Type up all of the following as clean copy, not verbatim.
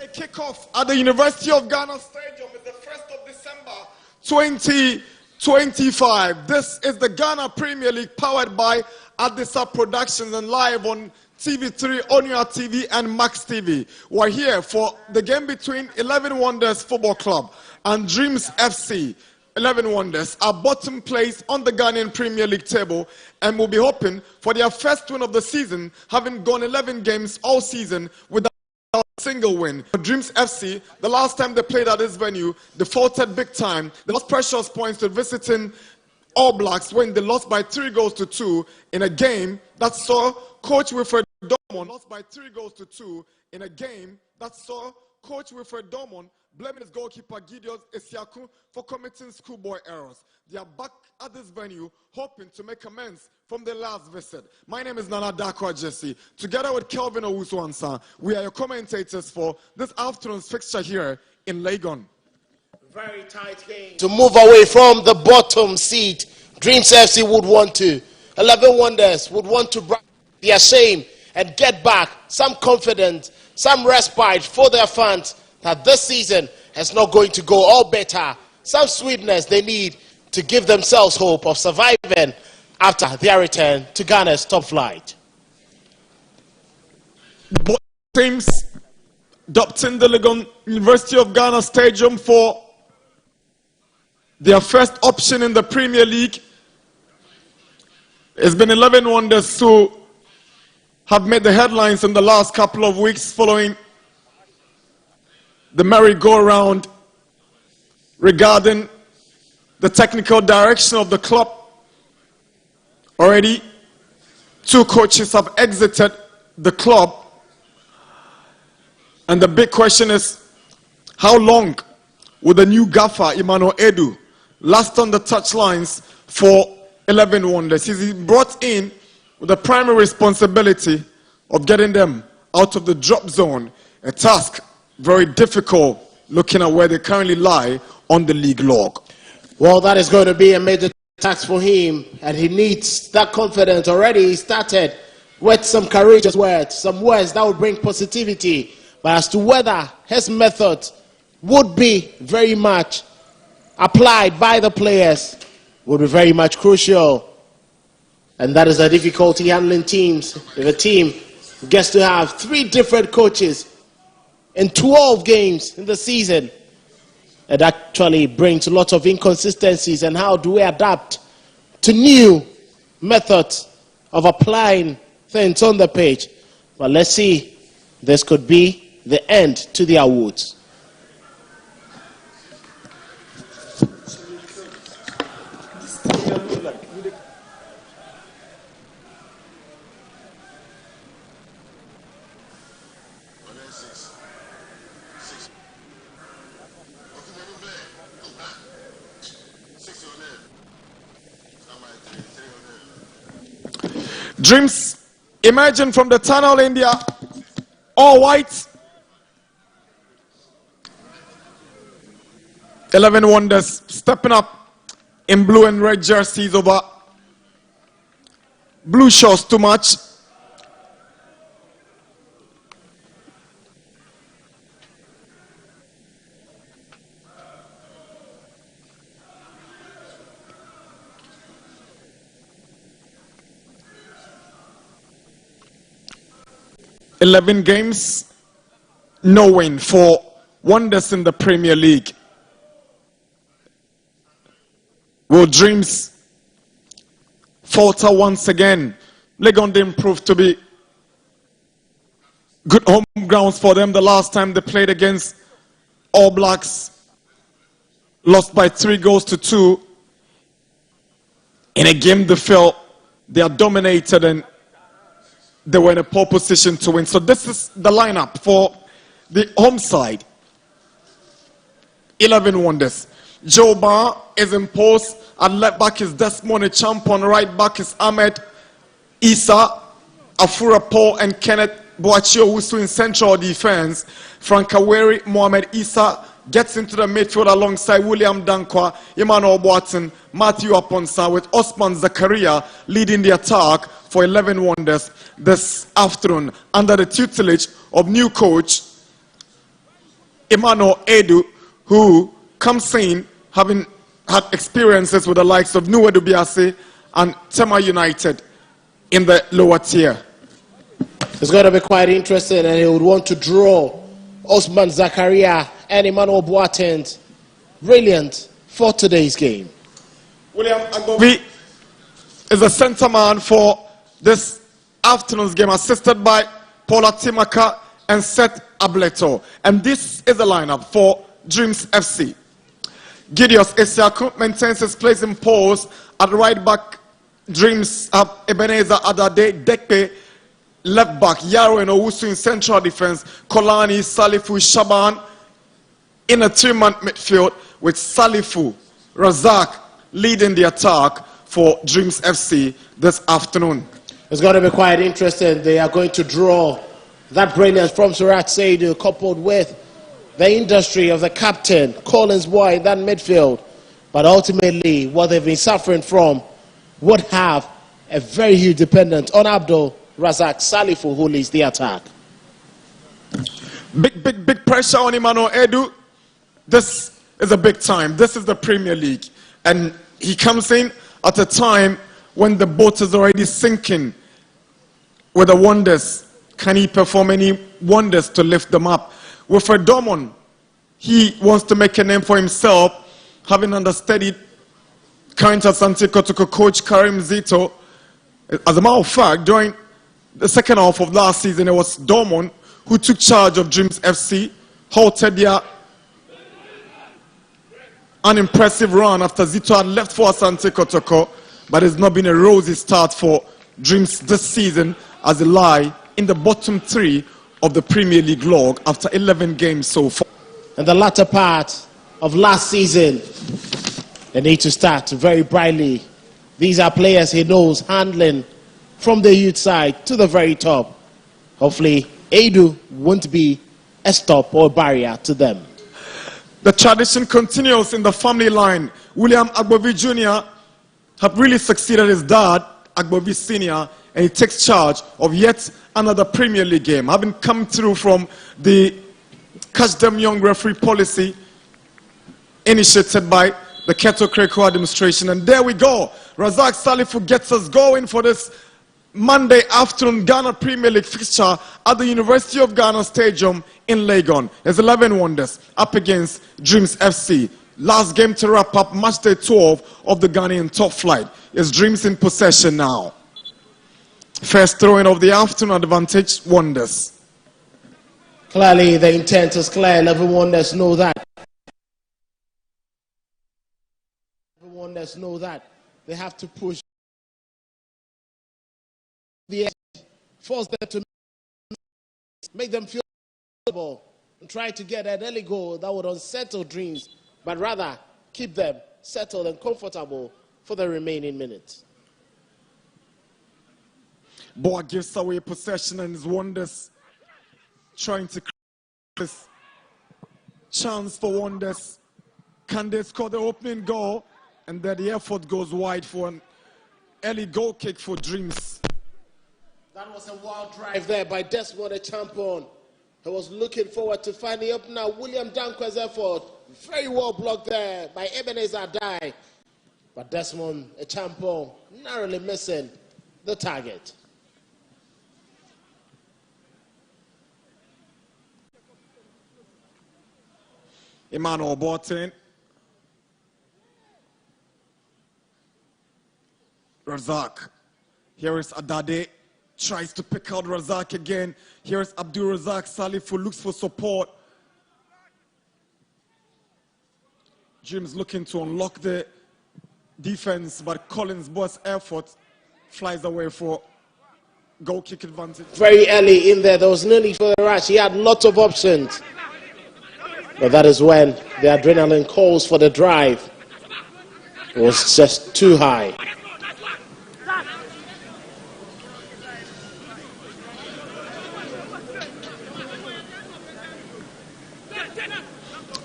The kickoff at the University of Ghana Stadium is the 1st of December 2025. This is the Ghana Premier League powered by Adisa Productions and live on TV3, Onia TV and Max TV. We're here for the game between 11 Wonders Football Club and Dreams FC. 11 Wonders are bottom place on the Ghanaian Premier League table and will be hoping for their first win of the season, having gone 11 games all season without a single win. For Dreams FC, the last time they played at this venue, they faltered big time. They lost precious points to visiting All Blacks when they lost by 3-2 in a game that saw Coach Wilfred Dormon lost by 3-2 in a game that saw Coach Wilfred Dormon blaming his goalkeeper Gideon Esiaku for committing schoolboy errors. They are back at this venue hoping to make amends from their last visit. My name is Nana Dakwa Jesse. Together with Kelvin Owusu-Ansah, we are your commentators for this afternoon's fixture here in Legon. Very tight game. To move away from the bottom seat, Dreams FC would want to. 11 Wonders would want to break their shame and get back some confidence, some respite for their fans that this season is not going to go all better. Some sweetness they need to give themselves hope of surviving after their return to Ghana's top flight. Both teams adopting the Legon University of Ghana Stadium for their first option in the Premier League. It's been 11 Wonders who have made the headlines in the last couple of weeks following the merry-go-round regarding the technical direction of the club. Already, 2 coaches have exited the club. And the big question is, how long will the new gaffer, Emmanuel Edu, last on the touchlines for 11 Wonders? He's brought in with the primary responsibility of getting them out of the drop zone, a task very difficult looking at where they currently lie on the league log. Well, that is going to be a major task for him, and he needs that confidence. Already he started with some courageous words, some words that would bring positivity, but as to whether his method would be very much applied by the players would be very much crucial. And that is the difficulty handling teams. If a team gets to have 3 different coaches in 12 games in the season, it actually brings lots of inconsistencies. And how do we adapt to new methods of applying things on the page? But let's see, this could be the end to the awards. Dreams emerging from the tunnel, India, all white. 11 Wonders stepping up in blue and red jerseys over blue shorts too much. $11 games, no win for Wonders in the Premier League. Will Dreams falter once again? Legon didn't prove to be good home grounds for them the last time they played against All Blacks. Lost by 3-2 in a game they felt they are dominated and they were in a poor position to win. So this is the lineup for the home side. 11 Wonders. Joe Barr is in post. At left back is Desmond Champon. Right back is Ahmed Issa, Afura Paul and Kenneth Boachio Wusu in central defense. Frank Aweri, Mohamed Issa gets into the midfield alongside William Dankwa, Emmanuel Boateng, Matthew Aponsa, with Osman Zakaria leading the attack for 11 Wonders this afternoon under the tutelage of new coach Emmanuel Edu, who comes in having had experiences with the likes of Nuedu Biase and Tema United in the lower tier. It's going to be quite interesting, and he would want to draw Osman Zakaria and Emmanuel Boateng. Brilliant for today's game. William Agbovi is the centre man for this afternoon's game, assisted by Paula Timaka and Seth Ableto. And this is the lineup for Dreams FC. Gideos Esiaku maintains his place in post at right back. Dreams have Ebenezer Adade Dekpe left back, Yaro and Owusu in central defense, Kolani, Salifu, Shaban in a three-man midfield with Salifu, Razak leading the attack for Dreams FC this afternoon. It's going to be quite interesting. They are going to draw that brilliance from Surat Saidu coupled with the industry of the captain, Collins Boy, in that midfield. But ultimately, what they've been suffering from would have a very huge dependence on Abdul Razak Salifu, who leads the attack. Big pressure on Emmanuel Edu. This is a big time. This is the Premier League. And he comes in at a time when the boat is already sinking with the wonders. Can he perform any wonders to lift them up? Wilfred Dormon, he wants to make a name for himself, having understudied current Asante Kotoko coach Karim Zito. As a matter of fact, during the second half of last season, it was Dormon who took charge of Dreams FC, halted their unimpressive run after Zito had left for Asante Kotoko, but it's not been a rosy start for Dreams this season as they lie in the bottom three of the Premier League log after 11 games so far. In the latter part of last season, they need to start very brightly. These are players he knows handling from the youth side to the very top. Hopefully, Edu won't be a stop or barrier to them. The tradition continues in the family line. William Agbovi Jr. have really succeeded his dad, Agbovi Sr., and he takes charge of yet another Premier League game, having come through from the Catch Them Young referee policy initiated by the Keto Kreko administration. And there we go. Razak Salifu gets us going for this Monday afternoon Ghana Premier League fixture at the University of Ghana Stadium in Legon. There's 11 Wonders up against Dreams FC. Last game to wrap up match day 12 of the Ghanaian top flight. It's Dreams in possession now. First throw-in of the afternoon advantage, Wonders. Clearly, the intent is clear. 11 Wonders know that. 11 Wonders know that. They have to push the edge, force them to make them feel comfortable and try to get an early goal that would unsettle Dreams, but rather keep them settled and comfortable for the remaining minutes. Boa gives away possession and his Wonders trying to create this chance for Wonders. Can they score the opening goal? And then the effort goes wide for an early goal kick for Dreams. That was a wild drive there by Desmond Echampon. He was looking forward to finding opener William Dankwa's effort. Very well blocked there by Ebenezer Adai. But Desmond Echampon narrowly missing the target. Emmanuel Boateng. Razak. Here is Adade. Tries to pick out Razak again. Here is Abdul Razak Salifu, looks for support. Jim's looking to unlock the defense, but Collins' boss effort flies away for goal kick advantage. Very early in there was no need for the rush. He had lots of options. But that is when the adrenaline calls for the drive. It was just too high.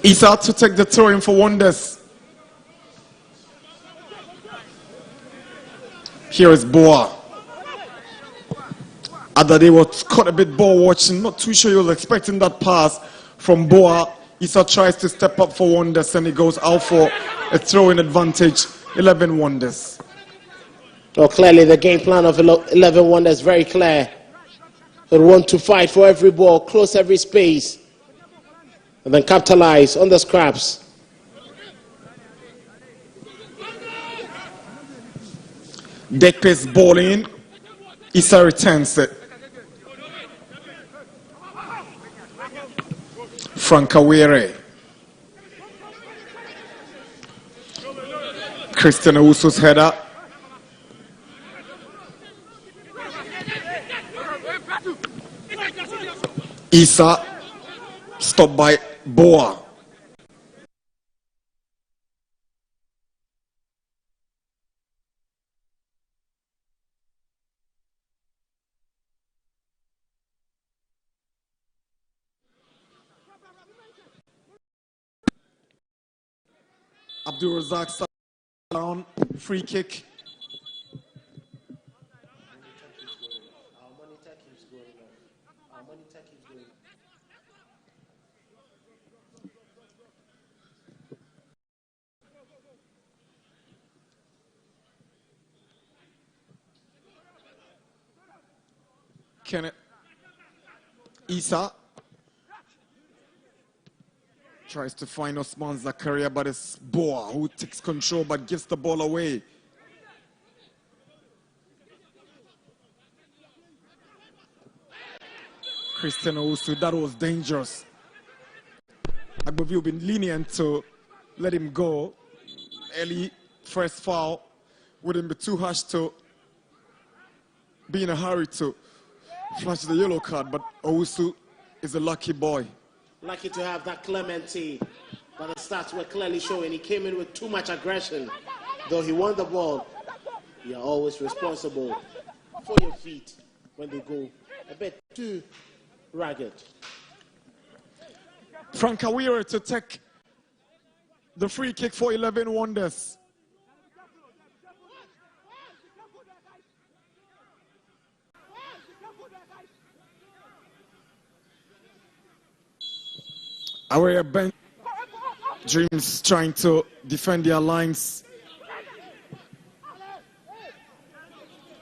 Isa to take the throw in for Wonders. Here is Boa. Adade was caught a bit ball watching. Not too sure he was expecting that pass from Boa. Issa tries to step up for Wonders and he goes out for a throw-in advantage. 11 Wonders. Well, clearly the game plan of 11 Wonders is very clear. They want to fight for every ball, close every space, and then capitalize on the scraps. Dekpe's ball in. Issa returns it. Frankawere. Christian Owusu's header. Issa stopped by Boa. Abdul Razak down, free kick. Kenneth Issa tries to find Osman Zakaria, but it's Boa who takes control but gives the ball away. Christian Owusu, that was dangerous. Agbovi been lenient to let him go. Early first foul wouldn't be too harsh to be in a hurry to flash the yellow card, but Owusu is a lucky boy. Lucky to have that clemency, but the stats were clearly showing he came in with too much aggression. Though he won the ball, you're always responsible for your feet when they go a bit too ragged. Frankawere to take the free kick for 11 Wonders. Aware bench. Dreams trying to defend their lines.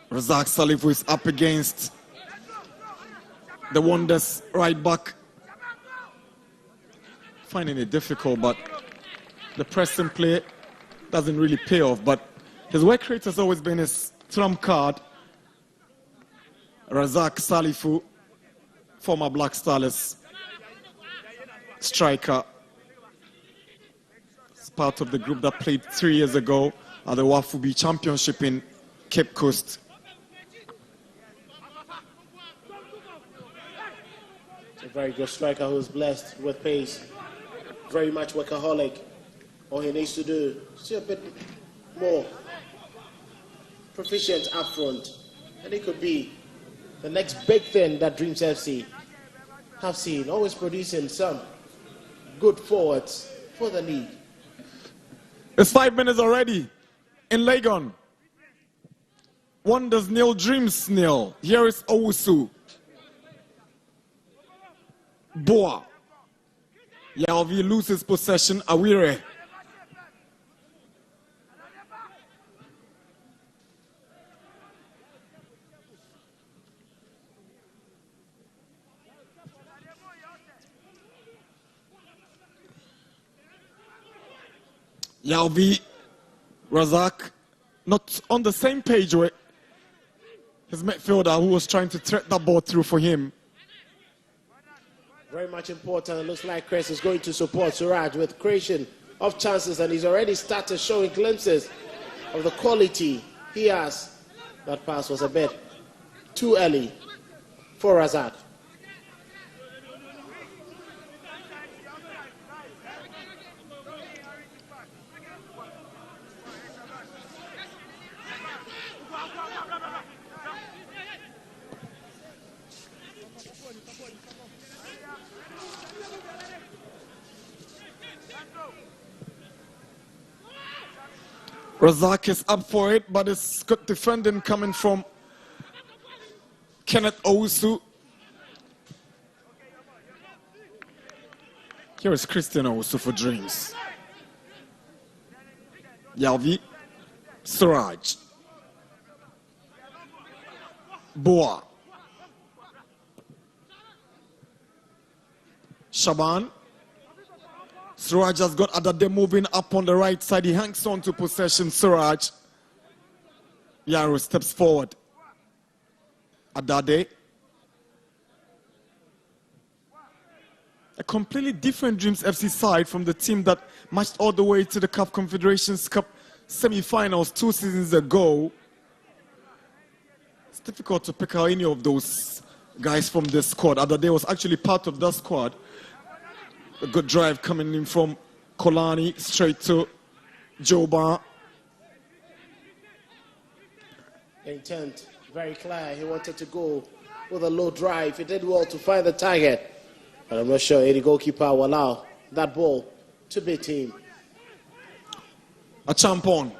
Razak Salifu is up against the Wonders right back. Finding it difficult, but the pressing play doesn't really pay off. But his work rate has always been his trump card. Razak Salifu, former Black Stars striker. It's part of the group that played 3 years ago at the Wafubi Championship in Cape Coast. A very good striker who's blessed with pace. Very much workaholic. All he needs to do is see a bit more proficient up front. And it could be the next big thing that Dreams FC have seen. Always producing some good forwards for the league. It's 5 minutes already in Legon. Wonders nil, Dreams nil. Here is Owusu. Boa. Yaovi loses possession. Awire. Yaovi, Razak, not on the same page with his midfielder who was trying to thread that ball through for him. Very much important. It looks like Chris is going to support Suraj with creation of chances, and he's already started showing glimpses of the quality he has. That pass was a bit too early for Razak. Razak is up for it, but it's good defending coming from Kenneth Owusu. Here is Christian also for Dreams. Yalvi, Suraj, Boa, Shaban. Suraj has got Adade moving up on the right side. He hangs on to possession. Suraj. Yaro steps forward. Adade. A completely different Dreams FC side from the team that marched all the way to the CAF Confederations Cup semi-finals 2 seasons ago. It's difficult to pick out any of those guys from this squad. Adade was actually part of that squad. A good drive coming in from Kolani straight to Joba. Intent very clear. He wanted to go with a low drive. He did well to find the target. But I'm not sure any goalkeeper will allow that ball to beat him. A champon.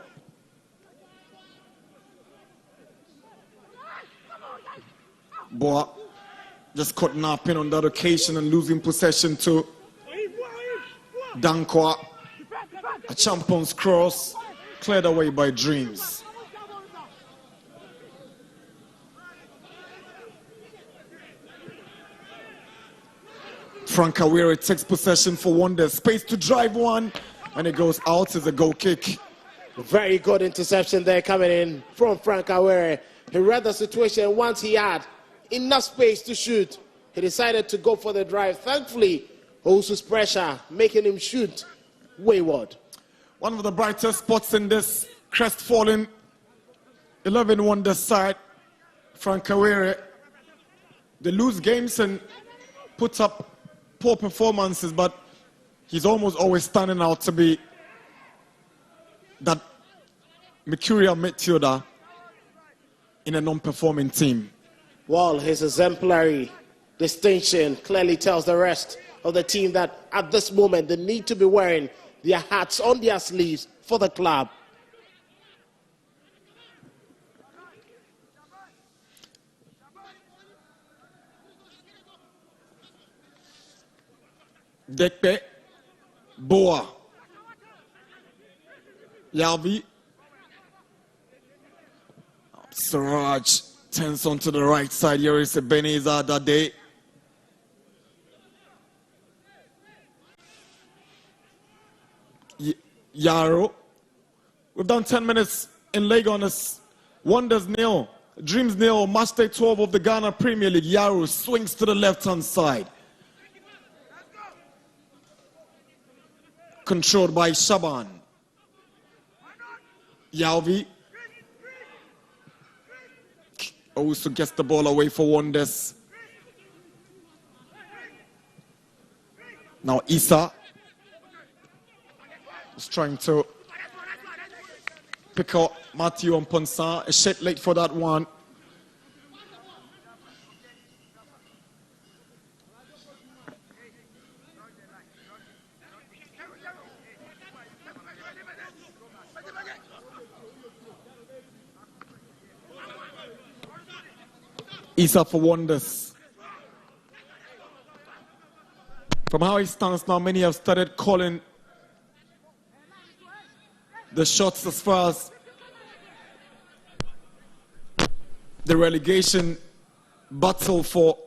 Boa just caught napping on that occasion and losing possession to Dankwa. A champon's cross cleared away by Dreams. Frank Awere takes possession for Wonders. Space to drive one, and it goes out as a goal kick. Very good interception there coming in from Frank Awere. He read the situation. Once he had enough space to shoot, he decided to go for the drive. Thankfully, Ousu's pressure making him shoot wayward. One of the brightest spots in this crestfallen 11 Wonders side, Frank Awere. They lose games and put up poor performances, but he's almost always standing out to be that mercurial midfielder in a non-performing team. Well, his exemplary distinction clearly tells the rest of the team that at this moment they need to be wearing their hats on their sleeves for the club. Dekpe, Boa, Yalvi, Suraj turns onto the right side. Here is Ebenezer Adade. Yaro. We've done 10 minutes in Lagos. Wonders nil, Dreams nil. Match day 12 of the Ghana Premier League. Yaro swings to the left-hand side. Controlled by Shaban. Yalvi also gets the ball away for Wonders. Now Issa is trying to pick out Matthew and Ponsa. A shit late for that one. Issa for Wonders. From how it stands now, many have started calling the shots as far as the relegation battle for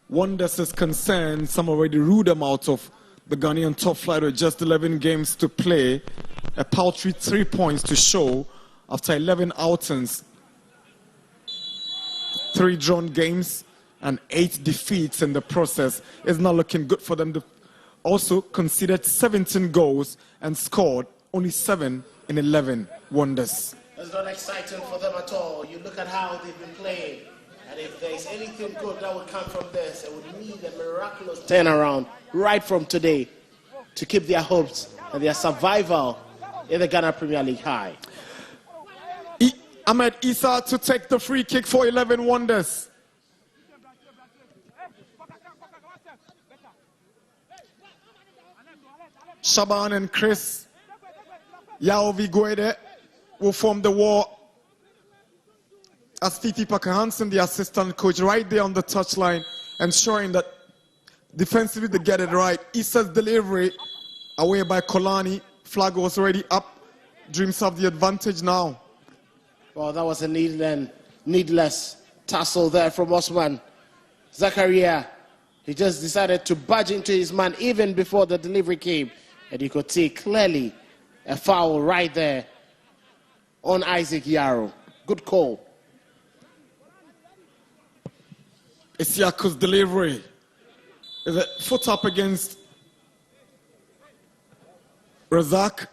Wonders is concerned. Some already ruled them out of the Ghanaian top flight with just 11 games to play. A paltry 3 points to show after 11 outings. 3 drawn games and 8 defeats in the process. Is not looking good for them. They also conceded 17 goals and scored only 7 in 11 Wonders. It's not exciting for them at all. You look at how they've been playing, and if there's anything good that would come from this, it would need a miraculous turnaround right from today to keep their hopes and their survival in the Ghana Premier League high. Ahmed Issa to take the free kick for 11 Wonders. Shaban and Chris Yaovi Guede will form the wall as Fifi Parker Hansen, the assistant coach, right there on the touchline, ensuring that Defensively, they get it right. Issa's delivery away by Kolani. Flag was already up. Dreams have the advantage now. Well, that was a needless tussle there from Osman. Zakaria, he just decided to budge into his man even before the delivery came. And you could see clearly a foul right there on Isaac Yarrow. Good call. Isiaku's delivery is a foot up against Razak.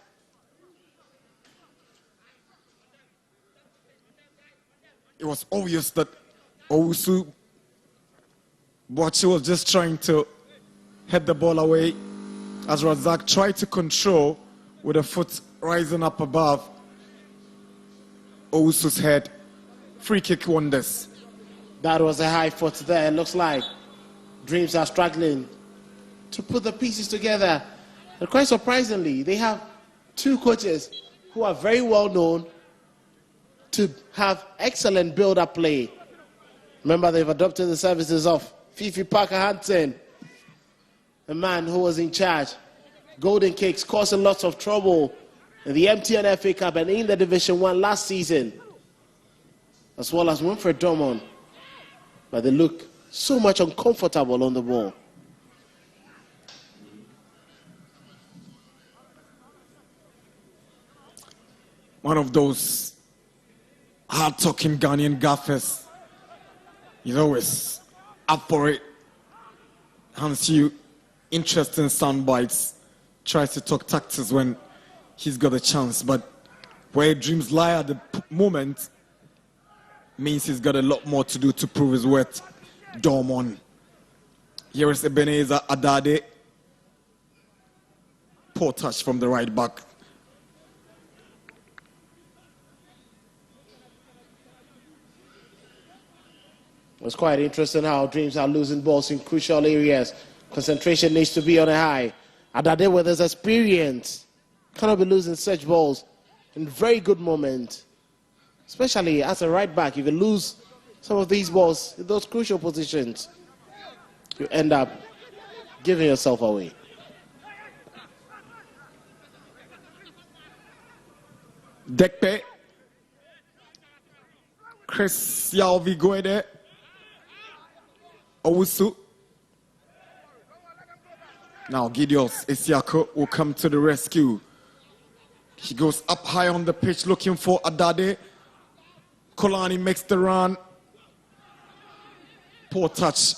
It was obvious that Owusu Boachi was just trying to head the ball away as Razak tried to control with a foot rising up above Owusu's head. Free kick wonders. That was a high foot there. It looks like Dreams are struggling to put the pieces together. And quite surprisingly, they have two coaches who are very well known to have excellent build-up play. Remember, they've adopted the services of Fifi Parker-Hansen, the man who was in charge. Golden Kicks causing lots of trouble in the MTN FA Cup and in the Division 1 last season, as well as Winfred Drummond. But they look so much uncomfortable on the ball. One of those hard-talking Ghanaian gaffers. He's always up for it. Hands you interesting sound bites. Tries to talk tactics when he's got a chance. But where Dreams lie at the moment means he's got a lot more to do to prove his worth. Dormon. Here is Ebenezer Adade. Poor touch from the right back. It's quite interesting how Dreams are losing balls in crucial areas. Concentration needs to be on a high. Adade, with his experience, cannot be losing such balls in very good moments. Especially as a right back, if you lose some of these balls in those crucial positions, you end up giving yourself away. Dekpe. Chris Yalvi Owusu. Now Gideos Isiako will come to the rescue. He goes up high on the pitch looking for Adade. Kolani makes the run. Poor touch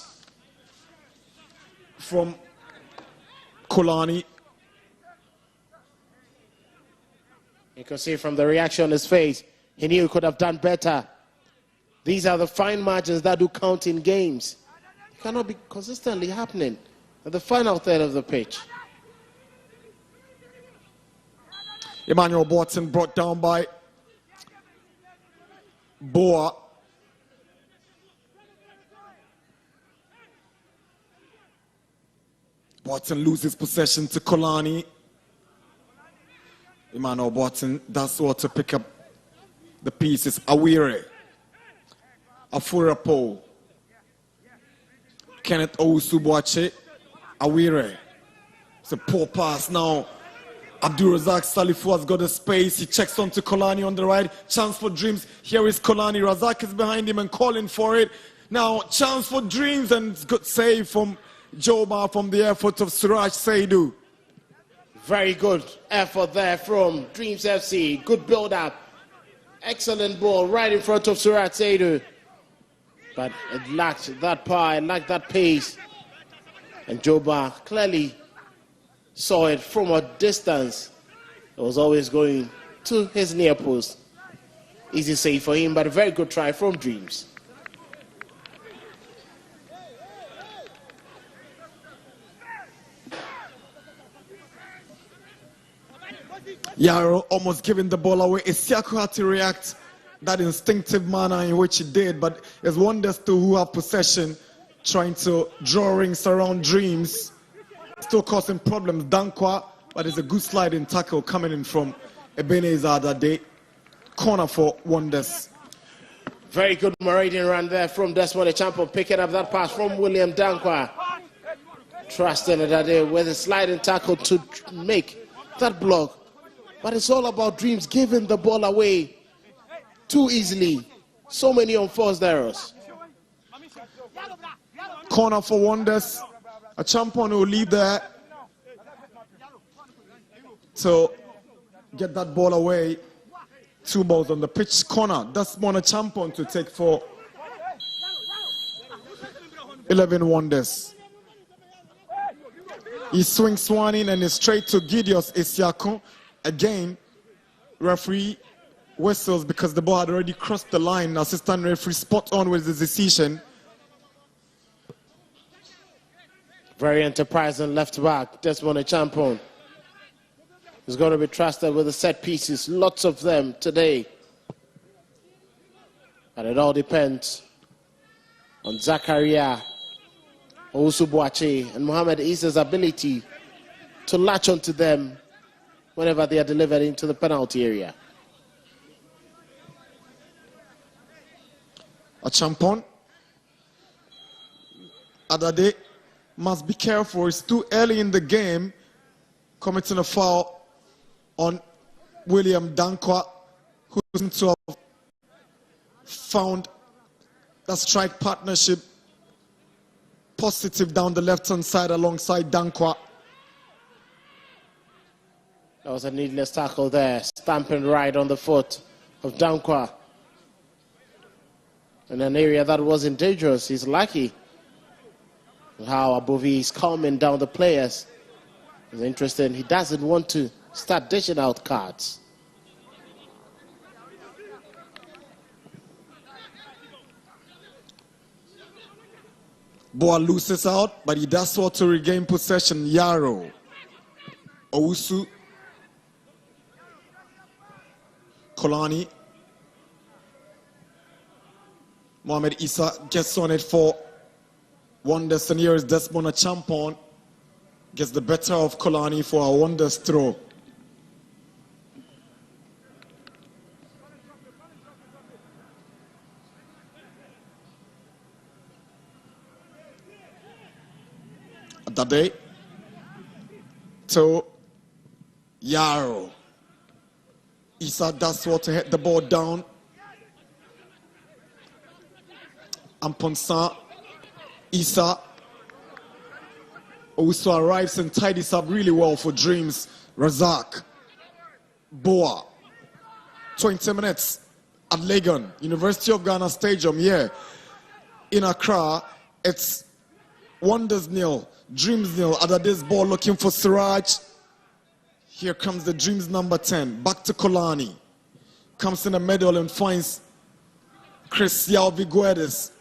from Kolani. You can see from the reaction on his face, he knew he could have done better. These are the fine margins that do count in games. It cannot be consistently happening at the final third of the pitch. Emmanuel Borton brought down by Boa. Borton loses possession to Kolani. Emmanuel Borton does well to pick up the pieces. Awire. Afurapo. Kenneth Owusu-Boakye. Awire. It's a poor pass now. Abdul-Razak Salifu has got a space. He checks onto Kolani on the right. Chance for Dreams. Here is Kolani. Razak is behind him and calling for it. Now, chance for Dreams, and good save from Joba from the effort of Suraj Saidu. Very good effort there from Dreams FC. Good build-up. Excellent ball right in front of Suraj Saidu. But it lacked that power, it lacked that pace. And Joba clearly saw it from a distance. It was always going to his near post. Easy save for him, but a very good try from Dreams. Yarrow almost giving the ball away. Isiaku had to react that instinctive manner in which he did, but it's wonders to who have possession, trying to draw rings around Dreams. Still causing problems. Dankwa, but it's a good sliding tackle coming in from Ebenezer Adade. Corner for Wonders. Very good Meridian run there from Desmond the Champion, picking up that pass from William Dankwa. Trusting that day with a sliding tackle to make that block. But it's all about Dreams giving the ball away too easily. So many unforced errors. Corner for Wonders. A champion will leave there to get that ball away. 2 balls on the pitch. Corner. That's one a champion to take for 11 Wonders. He swings one in and is straight to Gideos Isiakon. Again, referee whistles because the ball had already crossed the line. Assistant referee spot on with the decision. Very enterprising left back, Desmond Champon. He's going to be trusted with the set pieces, lots of them today. And it all depends on Zakaria, Owusu-Boakye, and Mohamed Issa's ability to latch onto them whenever they are delivered into the penalty area. A champion. Adade must be careful. It's too early in the game, committing a foul on William Dankwa, who seems to have found the strike partnership positive down the left-hand side alongside Dankwa. That was a needless tackle there, stamping right on the foot of Dankwa. In an area that wasn't dangerous. He's lucky how Abovi is calming down the players. It's interesting, he doesn't want to start dishing out cards. Boa loses out, but he does so to regain possession. Yaro. Owusu. Kolani. Mohamed Issa gets on it for Wonders, and here is Desmond Champon. Gets the better of Kolani for a Wonders throw. Dade to Yaro. Issa does what to hit the ball down. Amponsa. Issa also arrives and tidies up really well for Dreams. Razak. Boa. 20 minutes at Legon, University of Ghana Stadium here in Accra. It's Wonders nil, Dreams nil. Adade's ball looking for Siraj. Here comes the Dreams number 10. Back to Kolani. Comes in the middle and finds Chris Yalvi-Guedes.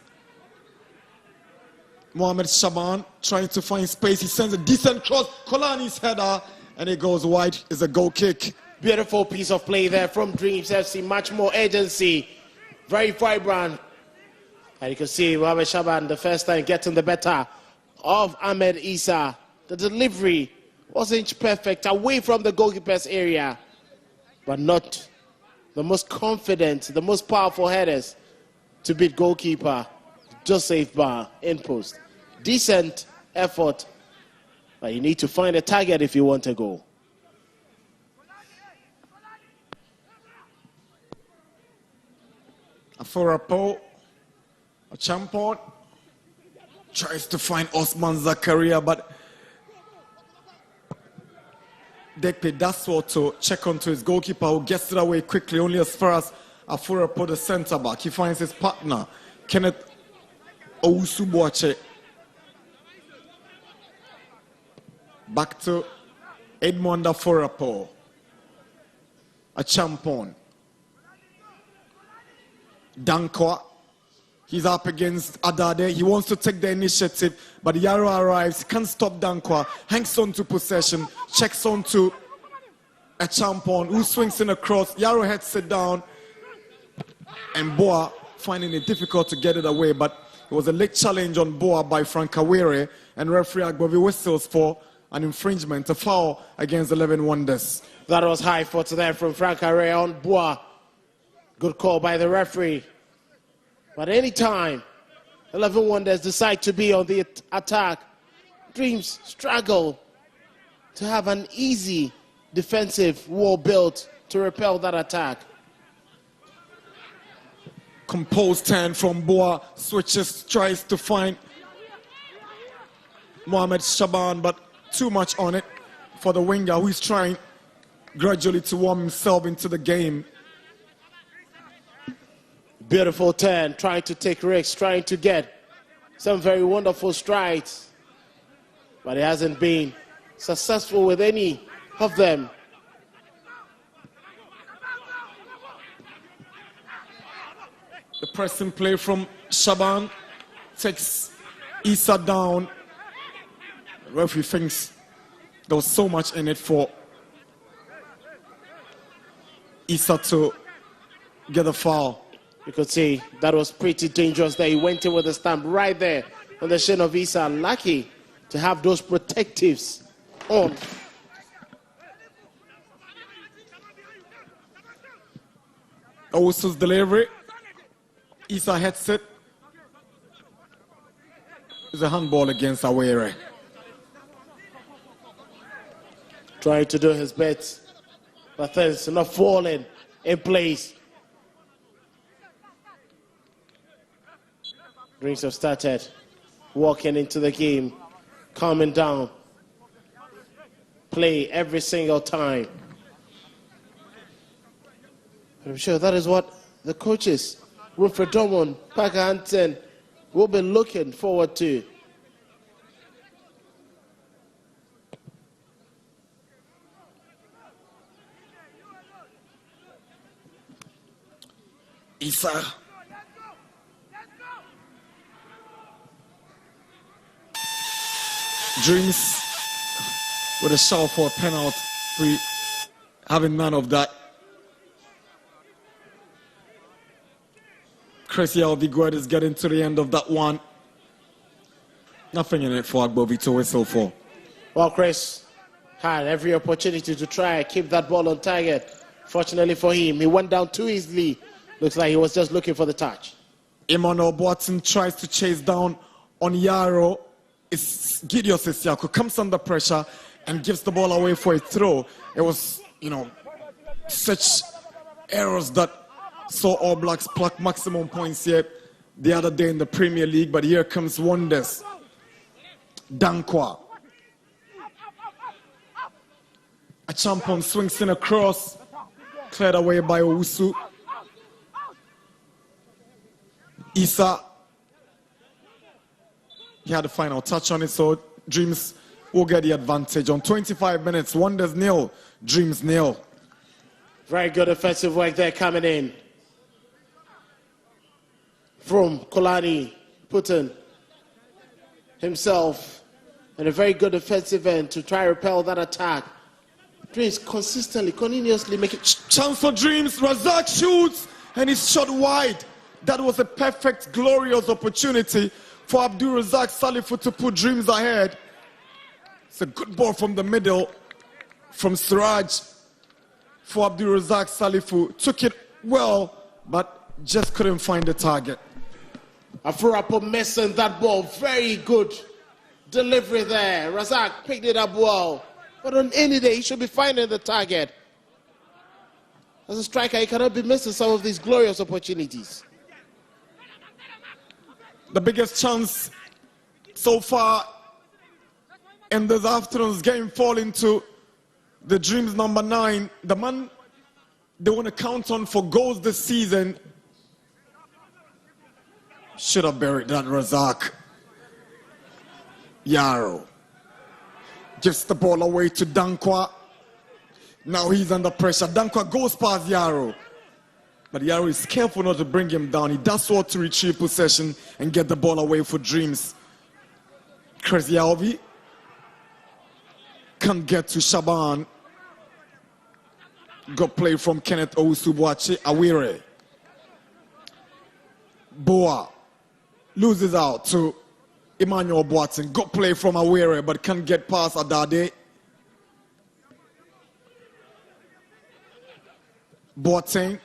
Mohamed Shaban trying to find space. He sends a decent cross. Kolani's header and it goes wide. It's a goal kick. Beautiful piece of play there from Dreams FC. Much more agency. Very vibrant. And you can see Mohamed Shaban the first time getting the better of Ahmed Issa. The delivery wasn't perfect, away from the goalkeeper's area, but not the most confident, the most powerful headers to beat goalkeeper Joseph Bar in post. Decent effort, but you need to find a target if you want to go. Afurapo, a champion, tries to find Osman Zakaria, but Dekpe Daswo to check onto his goalkeeper, who gets it away quickly, only as far as Afurapo, the centre back. He finds his partner, Kenneth Owusu-Boakye. Back to Edmond Afurapo, a champion. Dankwa, he's up against Adade. He wants to take the initiative, but Yaro arrives. He can't stop Dankwa. Hangs on to possession, checks on to a champion who swings in across. Yaro heads it down, and Boa finding it difficult to get it away, but it was a late challenge on Boa by Frank Awere, and referee Agbovi whistles for an infringement, a foul against 11 Wonders. That was high foot there from Frank Awere on Boa. Good call by the referee. But anytime 11 Wonders decide to be on the attack, Dreams struggle to have an easy defensive wall built to repel that attack. Composed turn from Boa, switches, tries to find Mohamed Shaban, but too much on it for the winger who is trying gradually to warm himself into the game. Beautiful turn, trying to take risks, trying to get some very wonderful strides, but he hasn't been successful with any of them. The pressing play from Shaban takes Issa down. The referee thinks there was so much in it for Issa to get a foul. You could see that was pretty dangerous there. He went in with a stamp right there on the shin of Issa. Lucky to have those protectives on. Owusu's delivery. Issa heads it. It's a handball against Awere. Trying to do his best, but things not falling in place. Dreams have started walking into the game, calming down, play every single time. I'm sure that is what the coaches, Wilfred Drummond, Parker Hansen, will be looking forward to. Issa. Dreams with a shout for a penalty, having none of that. Chris Yalvi is getting to the end of that one. Nothing in it for Agbovi to whistle for. Well, Chris had every opportunity to try and keep that ball on target. Fortunately for him, he went down too easily. Looks like he was just looking for the touch. Emmanuel Boateng tries to chase down on Yaro. It's Gideon Sesiako comes under pressure and gives the ball away for a throw. It was, such errors that saw All Blacks pluck maximum points here the other day in the Premier League, but here comes Wonders. Dankwa. A champion swings in across, cleared away by Owusu. Issa. He had the final touch on it, so Dreams will get the advantage. On 25 minutes, Wonders 0, Dreams 0. Very good offensive work there coming in from Kolani, putting himself in a very good offensive end to try to repel that attack. Dreams continuously making... Chance for Dreams, Razak shoots, and he's shot wide. That was a perfect, glorious opportunity for Abdul Razak Salifu to put Dreams ahead. It's a good ball from the middle from Siraj for Abdul Razak Salifu. Took it well, but just couldn't find the target. Afurapo missing that ball. Very good delivery there. Razak picked it up well. But on any day, he should be finding the target. As a striker, he cannot be missing some of these glorious opportunities. The biggest chance so far in this afternoon's game fall into the Dreams number 9. The man they want to count on for goals this season. Should have buried that, Razak. Yaro gives the ball away to Dankwa. Now he's under pressure. Dankwa goes past Yaro. But Yaro is careful not to bring him down. He does well to retrieve possession and get the ball away for Dreams. Chris Yalvi can't get to Shaban. Good play from Kenneth Owusu-Boakye Awere. Boa loses out to Emmanuel Boateng. Good play from Awere, but can't get past Adade. Boateng.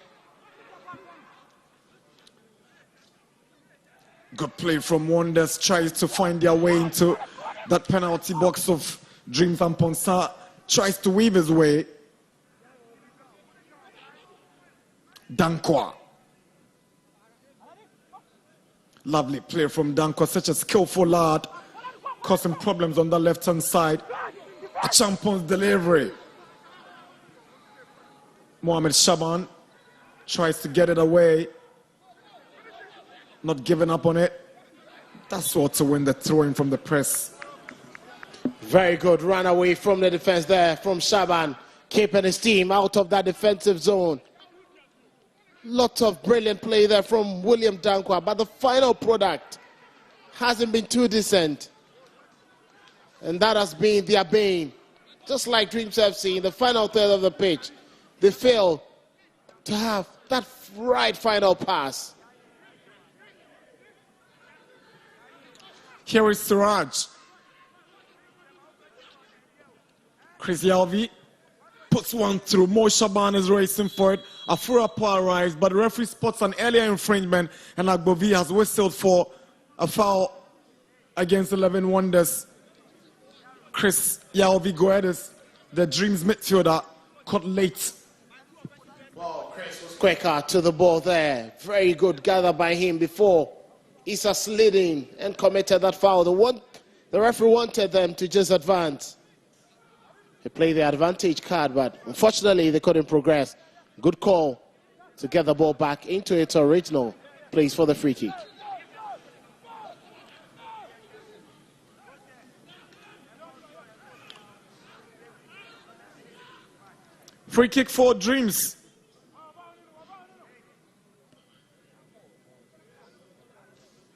Good play from Wonders, tries to find their way into that penalty box of Dreams, and Ponsa tries to weave his way. Dankwa. Lovely play from Dankwa, such a skillful lad, causing problems on the left-hand side. A champion's delivery. Mohamed Shaban tries to get it away. Not giving up on it. That's what to win the throw-in from the press. Very good run away from the defense there from Shaban, keeping his team out of that defensive zone. Lots of brilliant play there from William Dankwa, but the final product hasn't been too decent. And that has been their bane. Just like Dreams FC in the final third of the pitch, they fail to have that right final pass. Here is Siraj. Chris Yalvi puts one through. Mo Shaban is racing for it. Afurapo arrives, but the referee spots an earlier infringement, and Agbovi has whistled for a foul against 11 Wonders. Chris Yalvi Guedes, the Dreams midfielder, caught late. Well, Chris was quicker to the ball there. Very good gather by him before Issa slid in and committed that foul. The referee wanted them to just advance. They played the advantage card, but unfortunately they couldn't progress. Good call to get the ball back into its original place for the free kick. Free kick for Dreams.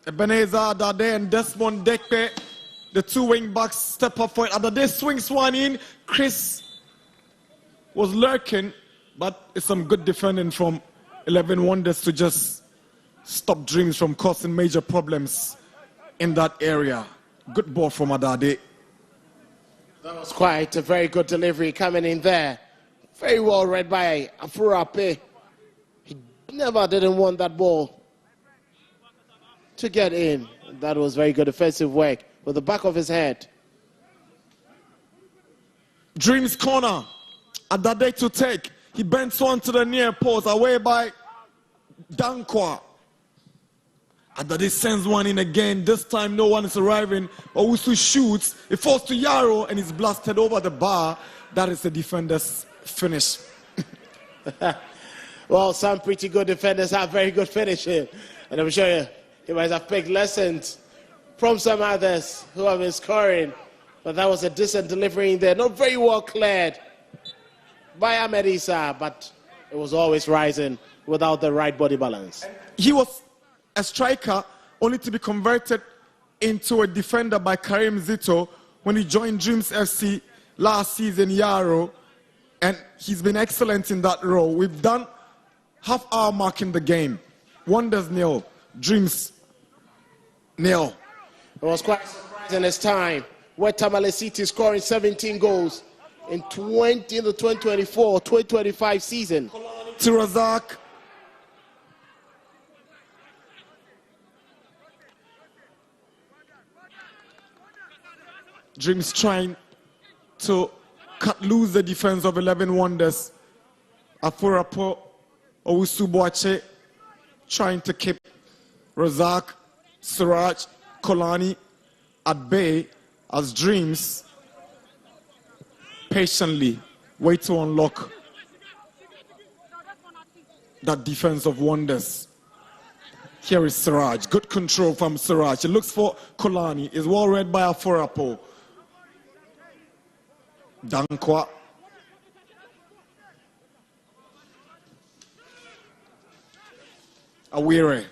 Ebenezer Adade and Desmond Dekpe, the two wing backs, step up for it. Adade swings one in. Chris was lurking, but it's some good defending from 11 Wonders to just stop Dreams from causing major problems in that area. Good ball from Adade. That was quite a very good delivery coming in there. Very well read by Afurape. He never didn't want that ball to get in. That was very good defensive work with the back of his head. Dreams corner. Adade to take. He bends one to the near post, away by Dankwa. Adade sends one in again. This time no one is arriving. Owusu shoots. It falls to Yarrow and is blasted over the bar. That is the defender's finish. Well, some pretty good defenders have very good finishing. And I'm sure you might have picked lessons from some others who have been scoring. But that was a decent delivery in there. Not very well cleared by Ahmed Issa, but it was always rising without the right body balance. He was a striker only to be converted into a defender by Karim Zito when he joined Dreams FC last season, Yarrow, and he's been excellent in that role. We've done half hour mark in the game. Wonders nil, Dreams nil. It was quite surprising this time, where Tamale City scoring 17 goals in the 2024-2025 season. To Razak. Dreams trying to cut loose the defense of 11 Wonders. Afurapo Owusu trying to keep Razak, Siraj, Kolani at bay as Dreams patiently wait to unlock that defense of Wonders. Here is Siraj. Good control from Siraj. He looks for Kolani. Is well read by Afurapo. Dankwa. Awire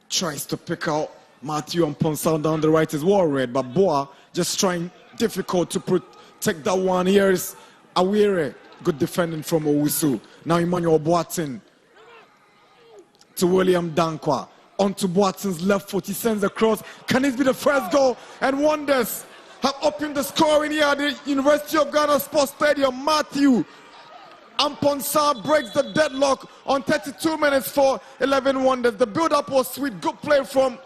tries to pick out Matthew and Ponsal down the right. Is well read, but Boa just trying difficult to protect that one. Here is Awire. Good defending from Owusu. Now Emmanuel Boateng to William Dankwa. Onto Boateng's left foot. He sends across. Can this be the first goal? And Wonders have opened the scoring here at the University of Ghana Sports Stadium. Matthew Amponsa breaks the deadlock on 32 minutes for 11 Wonders. The build-up was sweet. Good play from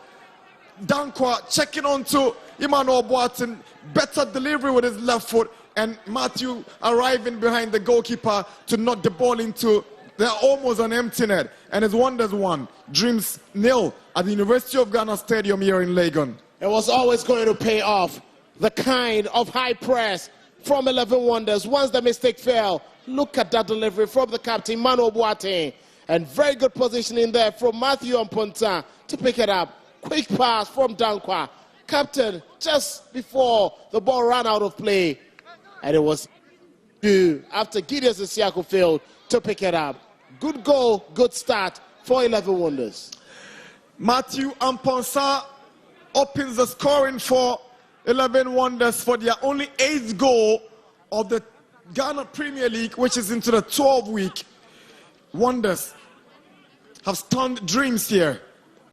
Dankwa checking on to Emmanuel Boateng. Better delivery with his left foot. And Matthew arriving behind the goalkeeper to knock the ball into. They're almost an empty net. And it's Wonders 1, Dreams 0 at the University of Ghana Stadium here in Legon. It was always going to pay off. The kind of high press from 11 Wonders. Once the mistake fell, look at that delivery from the captain, Emmanuel Boateng. And very good positioning there from Matthew Amponta to pick it up. Quick pass from Dankwa. Captain, just before the ball ran out of play. And it was due after Gideon Isiako failed to pick it up. Good goal, good start for 11 Wonders. Matthew Amponsa opens the scoring for 11 Wonders for their only 8th goal of the Ghana Premier League, which is into the 12th week. Wonders have stunned Dreams here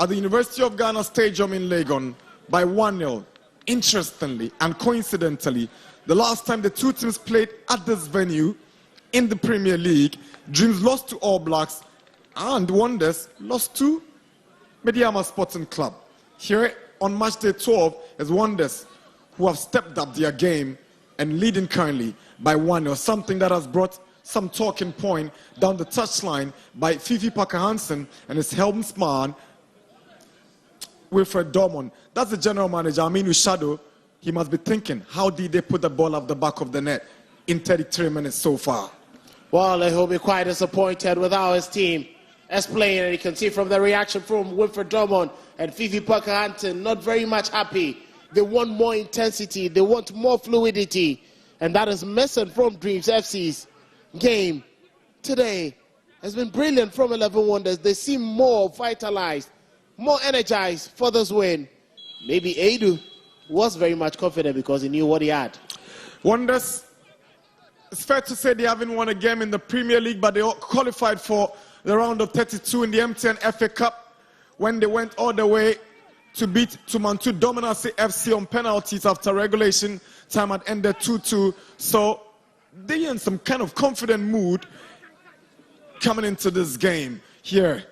at the University of Ghana Stadium in Legon by 1-0. Interestingly and coincidentally, the last time the two teams played at this venue in the Premier League, Dreams lost to All Blacks and Wonders lost to Mediama Sporting Club. Here on match day 12 is Wonders, who have stepped up their game and leading currently by 1-0, something that has brought some talking point down the touchline by Fifi Parker-Hansen and his helmsman, Wilfred Dormon. That's the general manager, Aminu Shadow. He must be thinking, how did they put the ball off the back of the net in 33 minutes so far? Well, he'll be quite disappointed with how his team is playing. And you can see from the reaction from Wilfred Dormon and Fifi Parker-Hansen, not very much happy. They want more intensity. They want more fluidity. And that is missing from Dreams FC's game today. Has been brilliant from 11 Wonders. They seem more vitalized, more energized for this win. Maybe Edu was very much confident because he knew what he had. Wonders, it's fair to say they haven't won a game in the Premier League, but they qualified for the round of 32 in the MTN FA Cup when they went all the way to beat Tumantu Dominasi FC on penalties after regulation time had ended 2-2. So they're in some kind of confident mood coming into this game. Here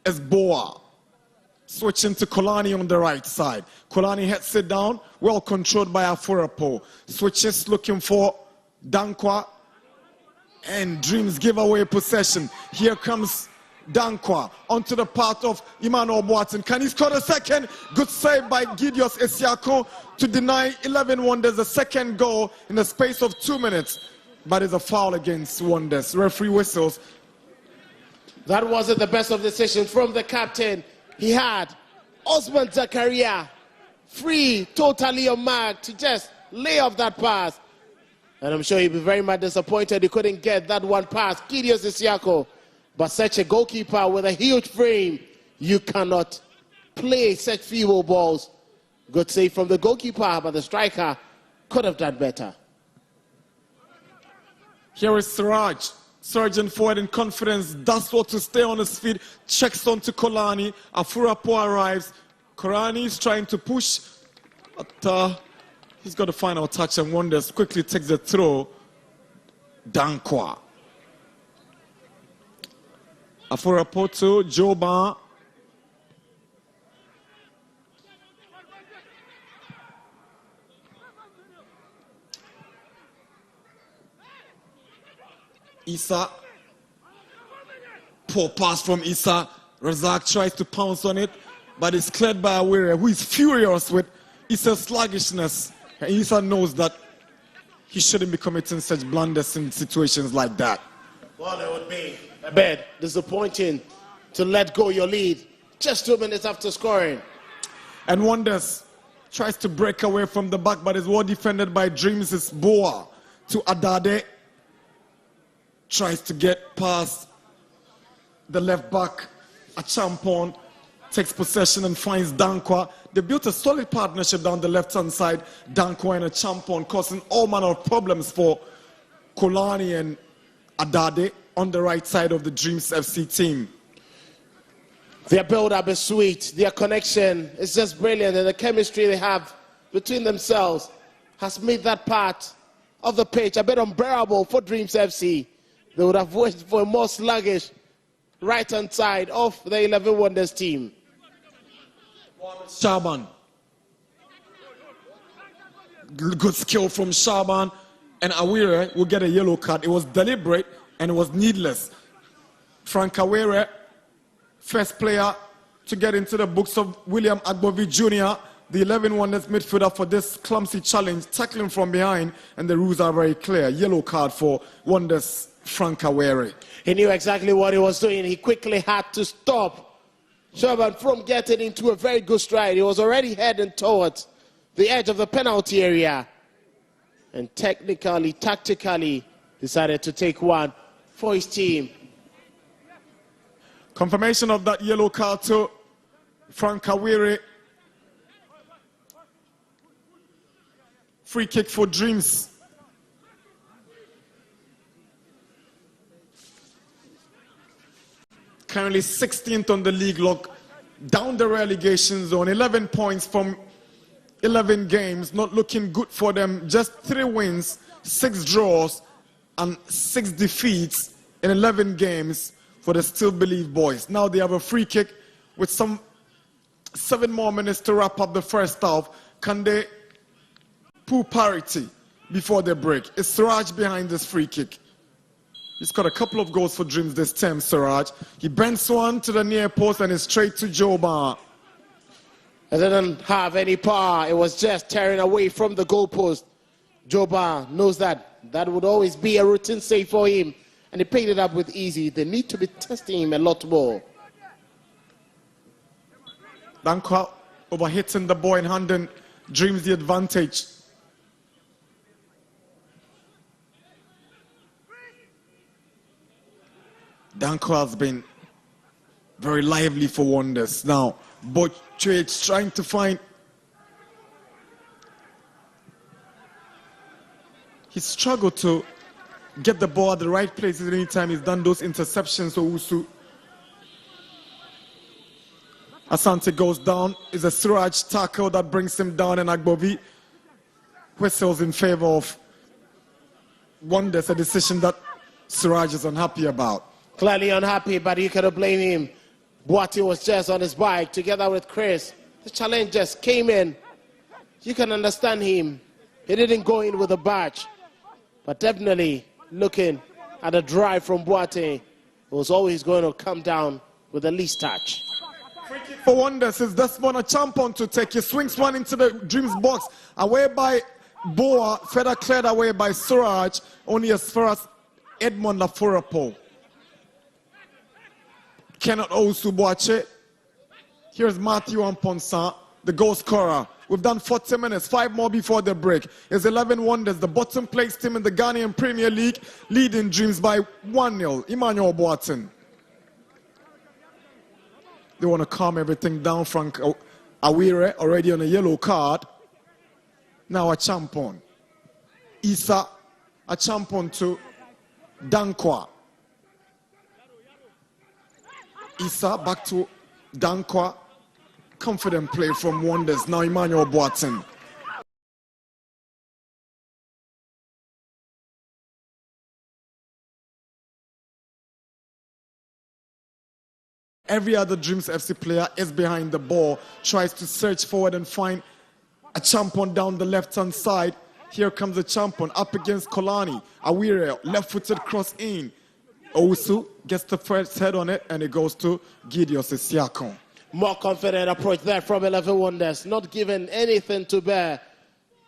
is Boa switching to Kolani on the right side. Kolani heads it down, well controlled by Afurapo. Switches looking for Dankwa, and Dreams give away possession. Here comes Dankwa onto the path of Emmanuel Boateng. Can he score a second? Good save by Gideon Isiako to deny 11 Wonders a second goal in the space of 2 minutes. But it's a foul against Wonders. Referee whistles. That wasn't the best of decisions from the captain. He had Osman Zakaria free, totally on mark to just lay off that pass. And I'm sure he'd be very much disappointed he couldn't get that one pass. Gideon Isiako. But such a goalkeeper with a huge frame, you cannot play such feeble balls. Good save from the goalkeeper, but the striker could have done better. Here is Siraj, surging forward in confidence, does what to stay on his feet, checks on to Kolani. Afurapo arrives. Kolani is trying to push, but he's got the final touch, and Wonders quickly takes the throw. Dankwa. Afurapo to Joba. Issa, poor pass from Issa. Razak tries to pounce on it, but it's cleared by Awere, who is furious with Issa's sluggishness. And Issa knows that he shouldn't be committing such blunders in situations like that. Well, it would be a bit disappointing to let go your lead just 2 minutes after scoring. And Wonders tries to break away from the back, but is well defended by Dreams' Boa to Adade. Tries to get past the left back. A Champon takes possession and finds Dankwa. They built a solid partnership down the left-hand side. Dankwa and a Champon causing all manner of problems for Kolani and Adade on the right side of the Dreams FC team. Their build-up is sweet. Their connection is just brilliant. And the chemistry they have between themselves has made that part of the pitch a bit unbearable for Dreams FC. They would have wished for a more sluggish right-hand side of the 11 Wonders team. Shaban. Good skill from Shaban, and Awire will get a yellow card. It was deliberate and it was needless. Frank Awire, first player to get into the books of William Agbovi Jr., the 11 Wonders midfielder for this clumsy challenge, tackling from behind, and the rules are very clear. Yellow card for Wonders Frank Awire. He knew exactly what he was doing. He quickly had to stop Shaban from getting into a very good stride. He was already heading towards the edge of the penalty area, and technically, tactically, decided to take one for his team. Confirmation of that yellow card to Frank Awire. Free kick for Dreams. Currently 16th on the league log, down the relegation zone, 11 points from 11 games, not looking good for them. Just 3 wins, 6 draws, and 6 defeats in 11 games for the Still Believe boys. Now they have a free kick with some 7 more minutes to wrap up the first half. Can they pull parity before they break? Is Siraj behind this free kick? He's got a couple of goals for Dreams this term, Siraj. He bends one to the near post and is straight to Joba. It didn't have any power. It was just tearing away from the goalpost. Joba knows that would always be a routine save for him, and he picked it up with easy. They need to be testing him a lot more. Dankwa overhitting the ball and handing Dreams the advantage. Dankwa has been very lively for Wonders. Now, Bochwich trying to find. He struggled to get the ball at the right places anytime he's done those interceptions. So Usu. Asante goes down. It's a Siraj tackle that brings him down, and Agbovi whistles in favor of Wonders, a decision that Siraj is unhappy about. Clearly unhappy, but you cannot blame him. Boati was just on his bike together with Chris. The challenge just came in. You can understand him. He didn't go in with a badge, but definitely looking at the drive from Boati, it was always going to come down with the least touch. Free kick for Wonders is Desmond Achampon to take. He swings one into the Dreams box, away by Boa, further cleared away by Suraj, only as far as Edmond Lafurapo. Cannot Osu Boache. Here's Matthew Amponsa, the goal scorer. We've done 40 minutes, 5 more before the break. It's 11 Wonders, the bottom place team in the Ghanaian Premier League, leading Dreams by 1-0. Emmanuel Boateng. They want to calm everything down. Frank Awire already on a yellow card. Now Achampon. Issa Achampon to Dankwa. Issa back to Dankwa. Confident play from Wonders. Now Emmanuel Boateng. Every other Dreams FC player is behind the ball, tries to search forward and find a Champon down the left-hand side. Here comes a Champon up against Kolani. Awire, left-footed cross in. Owusu gets the first head on it, and it goes to Gideon Sisiakon. More confident approach there from 11 Wonders, not giving anything to bear.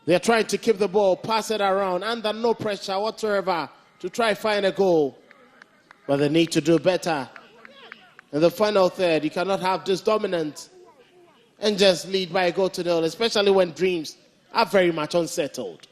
They're trying to keep the ball, pass it around, under no pressure whatsoever to try find a goal. But they need to do better. In the final third, you cannot have this dominant and just lead by a goal to 0, especially when Dreams are very much unsettled.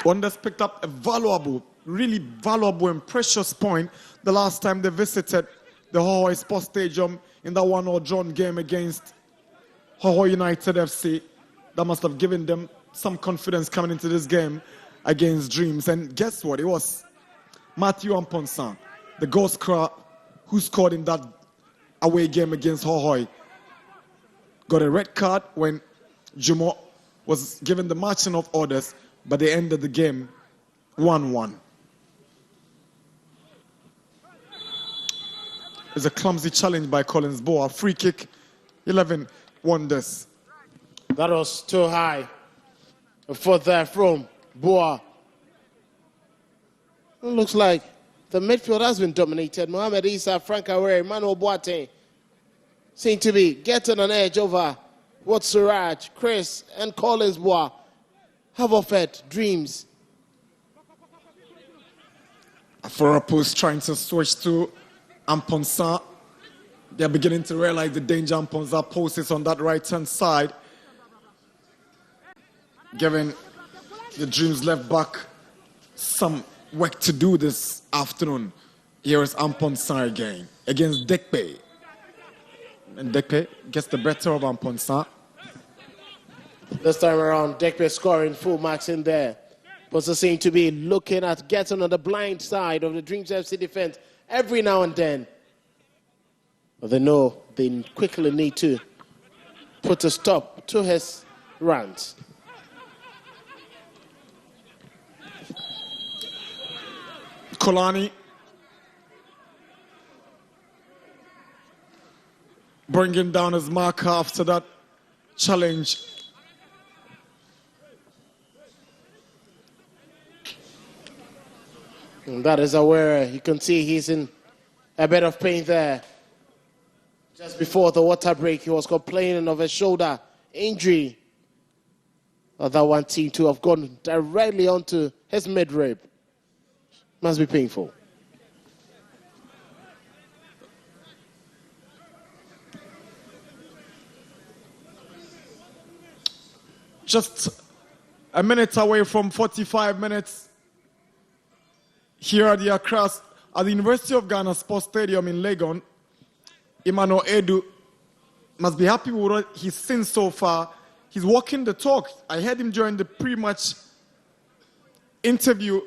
Wonders picked up a valuable, really valuable and precious point the last time they visited the Hohoi Sports Stadium in that 1-0 drawn game against Hohoi United FC. That must have given them some confidence coming into this game against Dreams. And guess what? It was Matthew Amponsan, the goal scorer who scored in that away game against Hohoi. Got a red card when Jumo was given the marching of orders, but they ended the game 1-1. It's a clumsy challenge by Collins Boa. Free kick, 11 Wonders. That was too high for there from Boa. It looks like the midfield has been dominated. Mohamed Issa, Frank Awere, Emmanuel Boateng seem to be getting an edge over what Suraj, Chris, and Collins Boa have offered Dreams. For a post trying to switch to Amponsa. They're beginning to realize the danger Amponsa poses on that right-hand side, giving the Dreams left back some work to do this afternoon. Here is Amponsa again against Dekpe. And Dekpe gets the better of Amponsa. This time around, Dekpe scoring full marks in there. But they seem to be looking at getting on the blind side of the Dreams FC defense every now and then. But they know they quickly need to put a stop to his runs. Kolani bringing down his marker after that challenge. And that is Aware. You can see he's in a bit of pain there. Just before the water break, he was complaining of a shoulder injury. That one seemed to have gone directly onto his midrib. Must be painful. Just a minute away from 45 minutes here at the University of Ghana Sports Stadium in Legon. Emmanuel Edu must be happy with what he's seen so far. He's walking the talk. I heard him during the pre-match interview,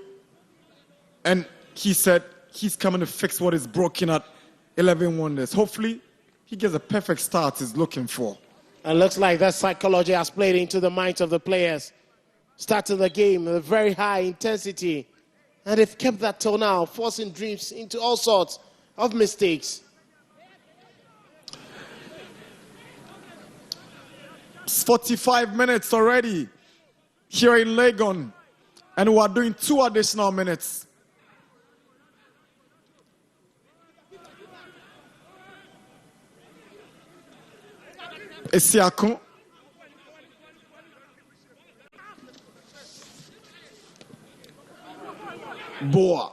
and he said he's coming to fix what is broken at 11 Wonders. Hopefully, he gets a perfect start he's looking for. And looks like that psychology has played into the minds of the players. Starting the game with a very high intensity. And they've kept that till now, forcing Dreams into all sorts of mistakes. It's 45 minutes already here in Legon, and we are doing 2 additional minutes. Esiakun. Boa.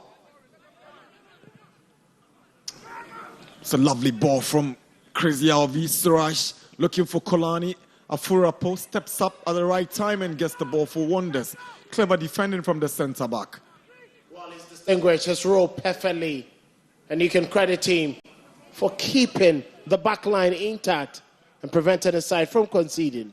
It's a lovely ball from Crazy Alvi. Suraj looking for Kolani. Afurapo steps up at the right time and gets the ball for Wonders. Clever defending from the centre back. Well, he's distinguished his role perfectly, and you can credit him for keeping the back line intact and preventing the side from conceding.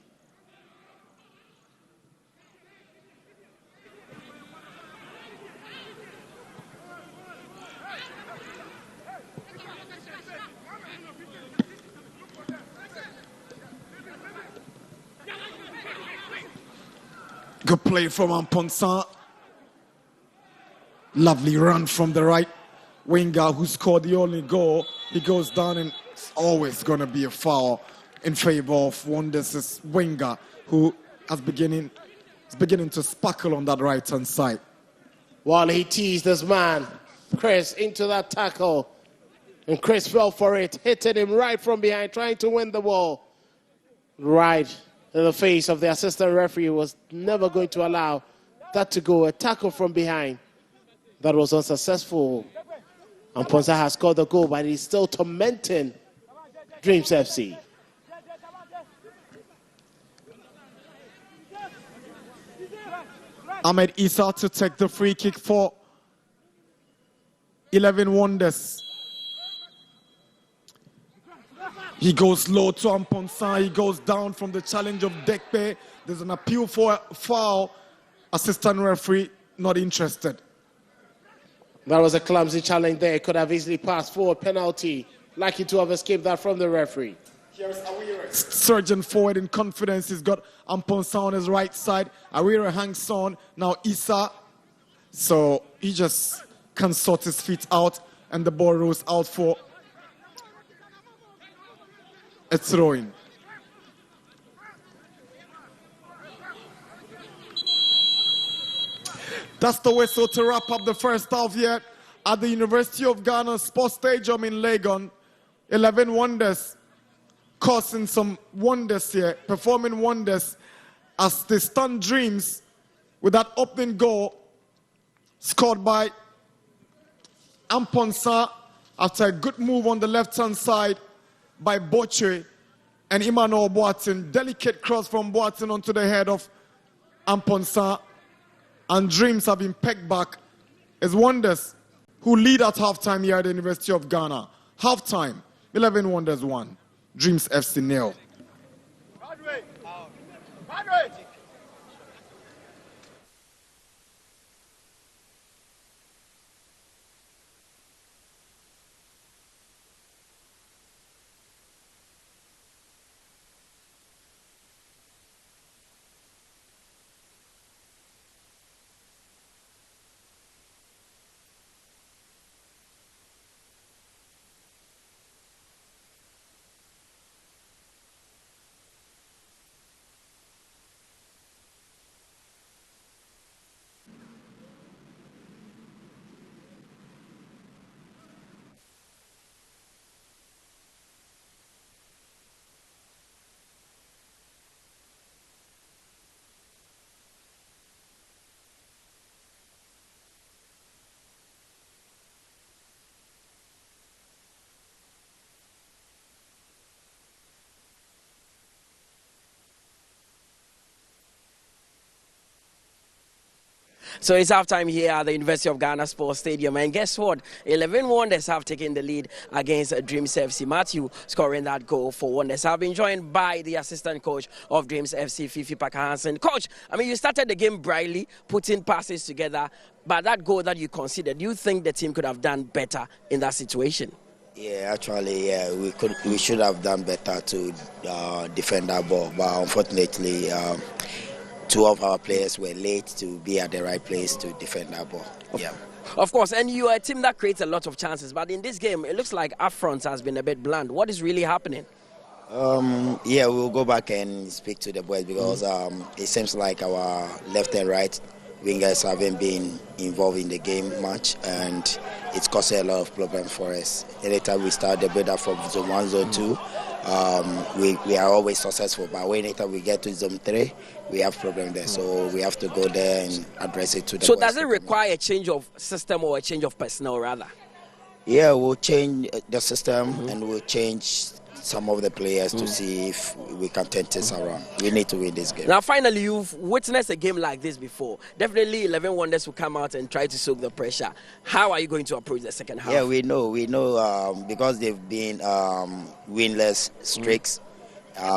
Good play from Amponsa. Lovely run from the right winger who scored the only goal. He goes down, and it's always going to be a foul in favor of Wonders' winger, who is beginning to sparkle on that right-hand side. While he teased this man, Chris, into that tackle. And Chris fell for it, hitting him right from behind, trying to win the ball. Right in the face of the assistant referee, was never going to allow that to go. A tackle from behind. That was unsuccessful. And Ponsa has scored the goal, but he's still tormenting Dreams FC. Ahmed Issa to take the free kick for 11 Wonders. He goes low to Amponsa. He goes down from the challenge of Dekpe. There's an appeal for a foul. Assistant referee not interested. That was a clumsy challenge there. Could have easily passed for a penalty. Lucky to have escaped that from the referee. Surging forward in confidence. He's got Amponsa on his right side. Awira hangs on. Now Issa So he just can sort his feet out, and the ball rolls out for a throw-in. That's the whistle to wrap up the first half here at the University of Ghana Sports Stadium in Legon. 11 Wonders causing some wonders here, performing wonders as they stun Dreams with that opening goal scored by Amponsa after a good move on the left-hand side by Boche and Emmanuel Boateng. Delicate cross from Boateng onto the head of Amponsa, and Dreams have been pegged back as Wonders, who lead at halftime here at the University of Ghana. Halftime, 11 Wonders 1, Dreams FC 0. So it's halftime here at the University of Ghana Sports Stadium, and guess what? 11 Wonders have taken the lead against Dreams FC. Matthew scoring that goal for Wonders. I've been joined by the assistant coach of Dreams FC, Fifi Parker-Hansen. Coach, I mean, you started the game brightly, putting passes together, but that goal that you considered, do you think the team could have done better in that situation? Yeah, actually, yeah, we should have done better to defend our ball, but unfortunately, two of our players were late to be at the right place to defend our ball. Yeah. Of course, and you are a team that creates a lot of chances, but in this game, it looks like our front has been a bit bland. What is really happening? Yeah, we'll go back and speak to the boys because it seems like our left and right wingers haven't been involved in the game much, and it's causing a lot of problems for us. Anytime we start the build-up from zone 1, zone 2, we are always successful, but anytime we get to zone 3, we have problem there, so we have to go there and address it to the So boys. does it require a change of system or a change of personnel rather? Yeah, we'll change the system and we'll change some of the players to see if we can turn things around. We need to win this game. Now, finally, you've witnessed a game like this before. Definitely 11 Wonders will come out and try to soak the pressure. How are you going to approach the second half? Yeah, we know because they've been winless streaks.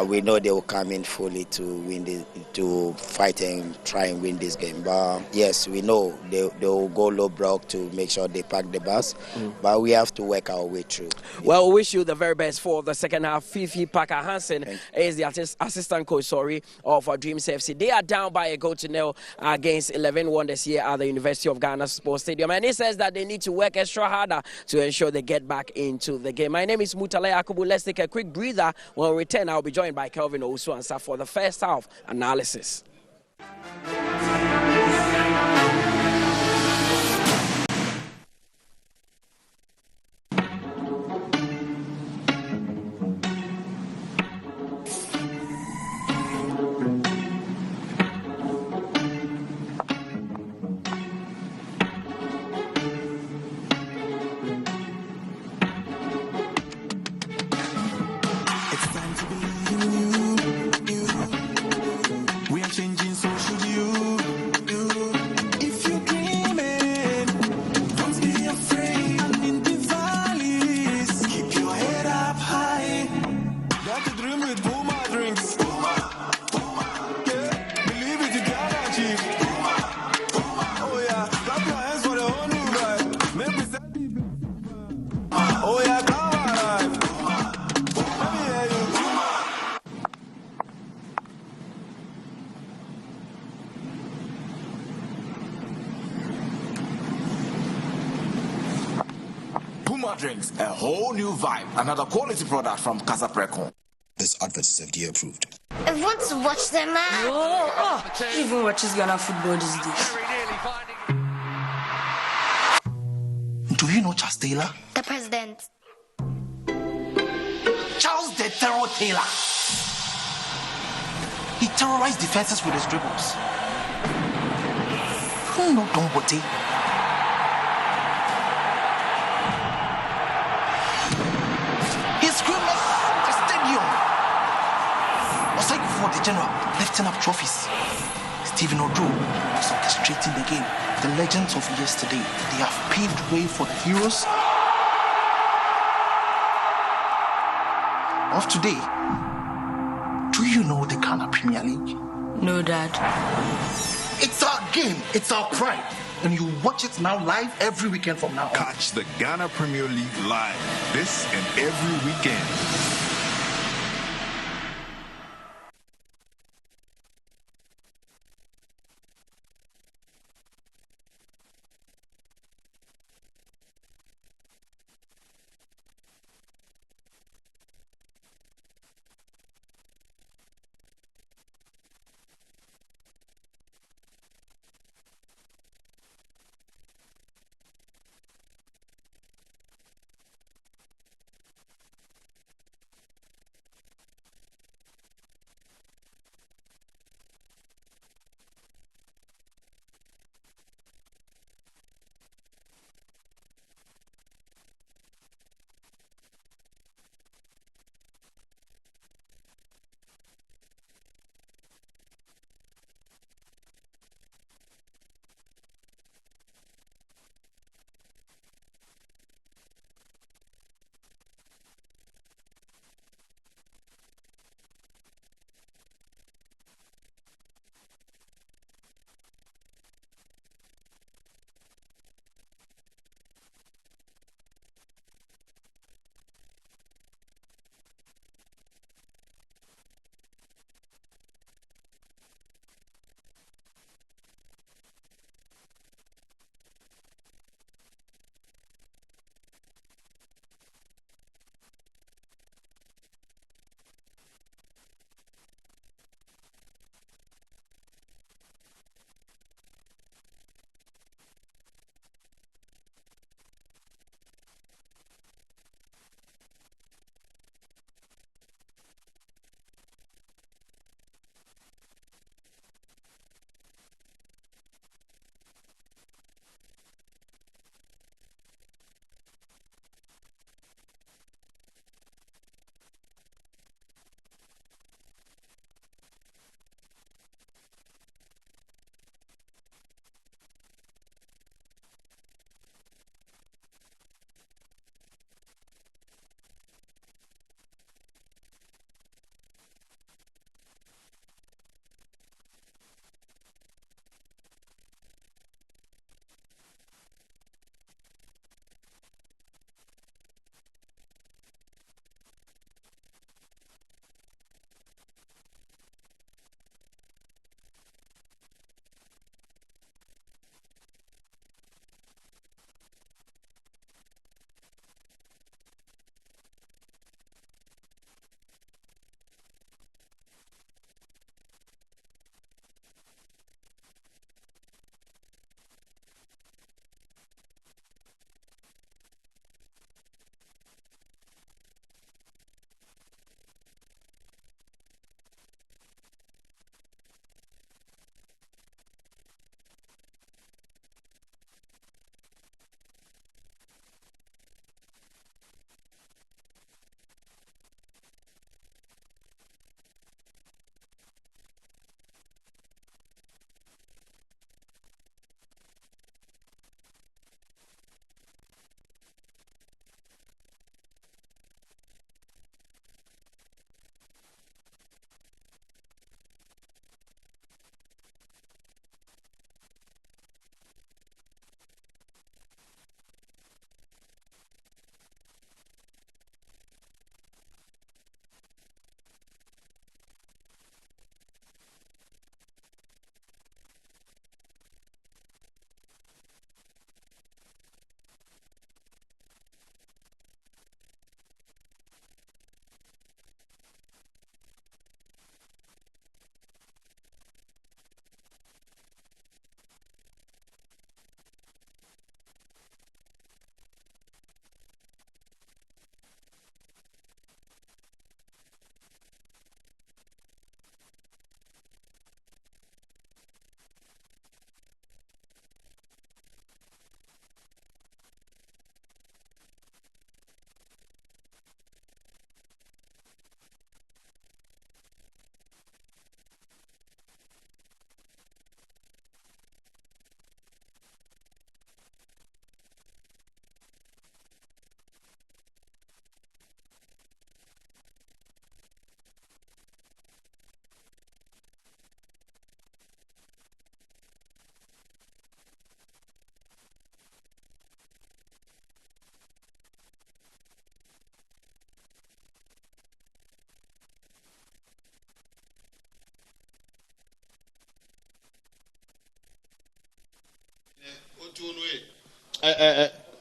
We know they will come in fully to fight and try and win this game. But yes, we know they will go low block to make sure they pack the bus. But we have to work our way through. Well, we wish you the very best for the second half. Fifi Parker-Hansen is the assistant coach, of Dreams FC. They are down by a goal to nil against 11 Wonders here at the University of Ghana Sports Stadium. And he says that they need to work extra harder to ensure they get back into the game. My name is Mutale Akubu. Let's take a quick breather. When we return, I'll be joined by Kelvin Owusu-Ansah for the first half analysis. We are changing, so should you. soft drinks, a whole new vibe. Another quality product from Casa Precon. This advert is FDA approved. I want to watch the match. Who even watches Ghana football these days? Do you know Charles Taylor? The president. Charles the Terror Taylor. He terrorized defenses with his dribbles. Who know Don Bote? He screamed at the stadium. Was like before the general lifting up trophies. Stephen Odro was orchestrating the game. The legends of yesterday, they have paved way for the heroes of today. Do you know the Ghana Premier League? No, Dad. It's our game. It's our pride. And you watch it now live every weekend from now on. Catch the Ghana Premier League live this and every weekend.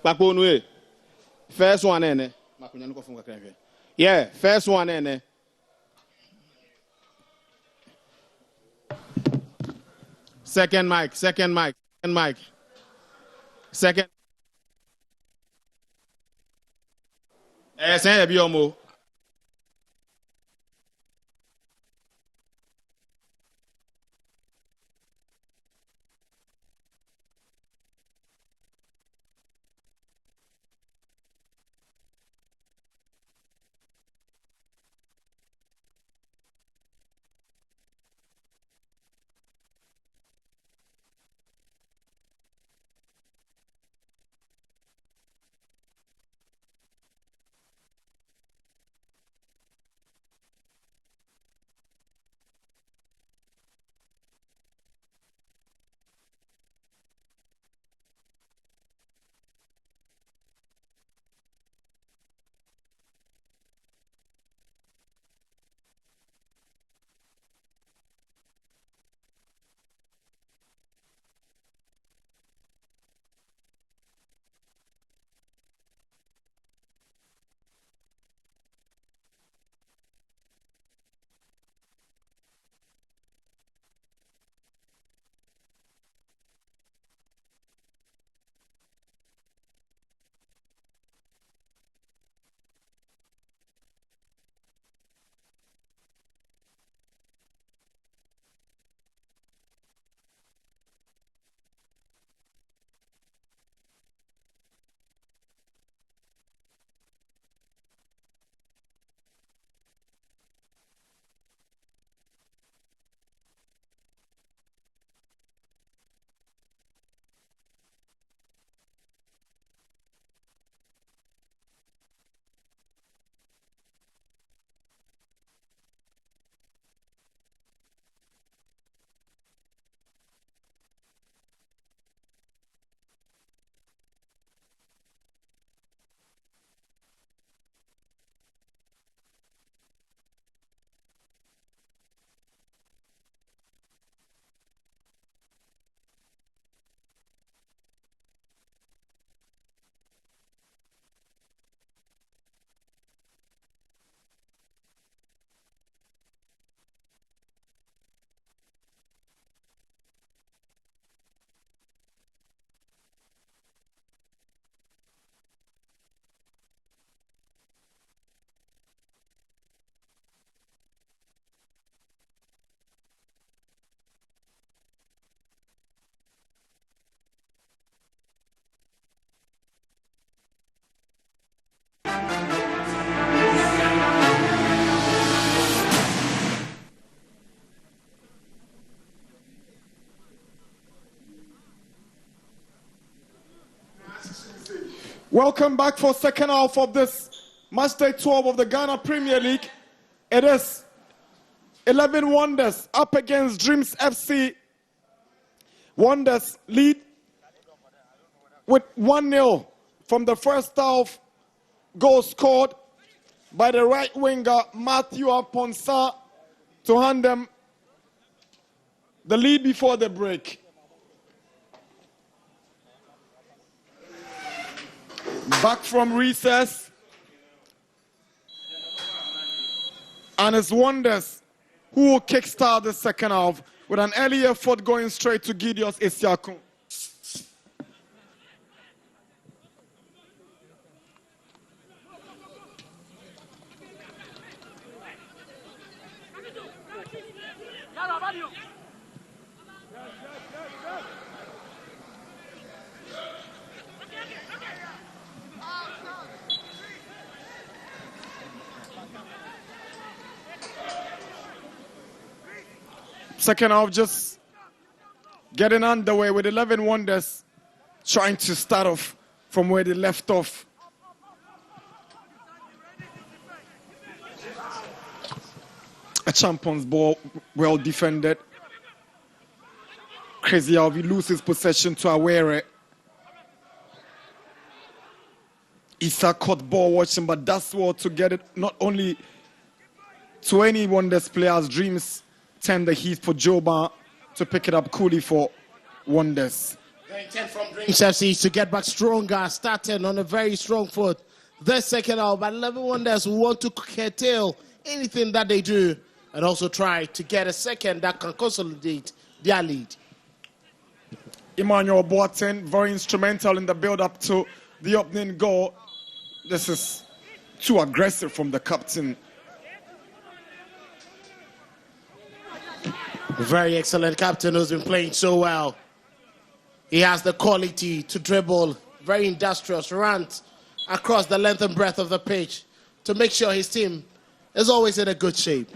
Bakbonwe. First one, eh? Yeah, first one, eh? Second mic. Second. Say Biomo. Welcome back for second half of this match day 12 of the Ghana Premier League. It is 11 Wonders up against Dreams FC. Wonders lead with 1-0 from the first half. Goal scored by the right winger Matthew Aponsa to hand them the lead before the break. Back from recess, and it's Wonders who will kickstart the second half with an early effort going straight to Gideon's Isiakun. Second half just getting underway with 11 Wonders trying to start off from where they left off. A champion's ball, well defended. Crazy how he loses possession to Awere. Issa caught ball watching, but that's what to get it not only to any Wonders players' dreams. Tend the heat for Joba to pick it up coolly for Wonders. intent from Dreams FC is to get back stronger, starting on a very strong foot. This second half, but 11 Wonders want to curtail anything that they do and also try to get a second that can consolidate their lead. Emmanuel Boateng, very instrumental in the build-up to the opening goal. This is too aggressive from the captain. Very excellent captain who's been playing so well. He has the quality to dribble, very industrious, runs across the length and breadth of the pitch to make sure his team is always in a good shape.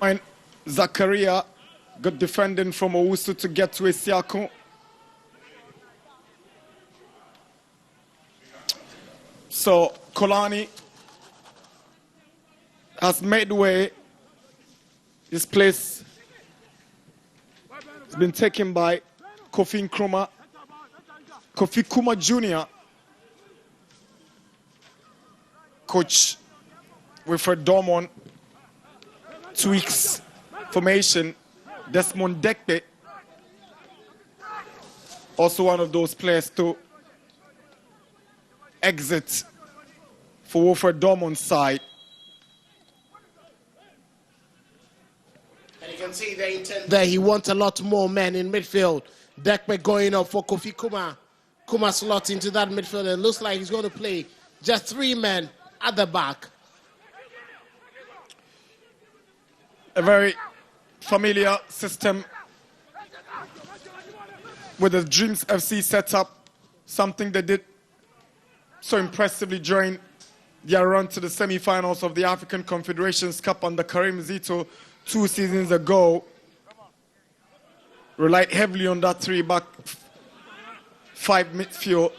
And Zakaria, good defending from Owusu to get to Isiaku. So Kolani has made way. His place has been taken by Kofi Kuma Jr. Coach Wilfred Dormon tweaks formation. Desmond Dekpe, also one of those players to exit for Wilfred Dormon's side. And you can see the intent there. He wants a lot more men in midfield. Dekpe going up for Kofi Kuma. Kuma slots into that midfield. It looks like he's going to play just 3 men at the back. A very familiar system with the Dreams FC setup, something they did so impressively during their run to the semi-finals of the African Confederations Cup under Karim Zito 2 seasons ago. Relied heavily on that 3-back 5 midfield,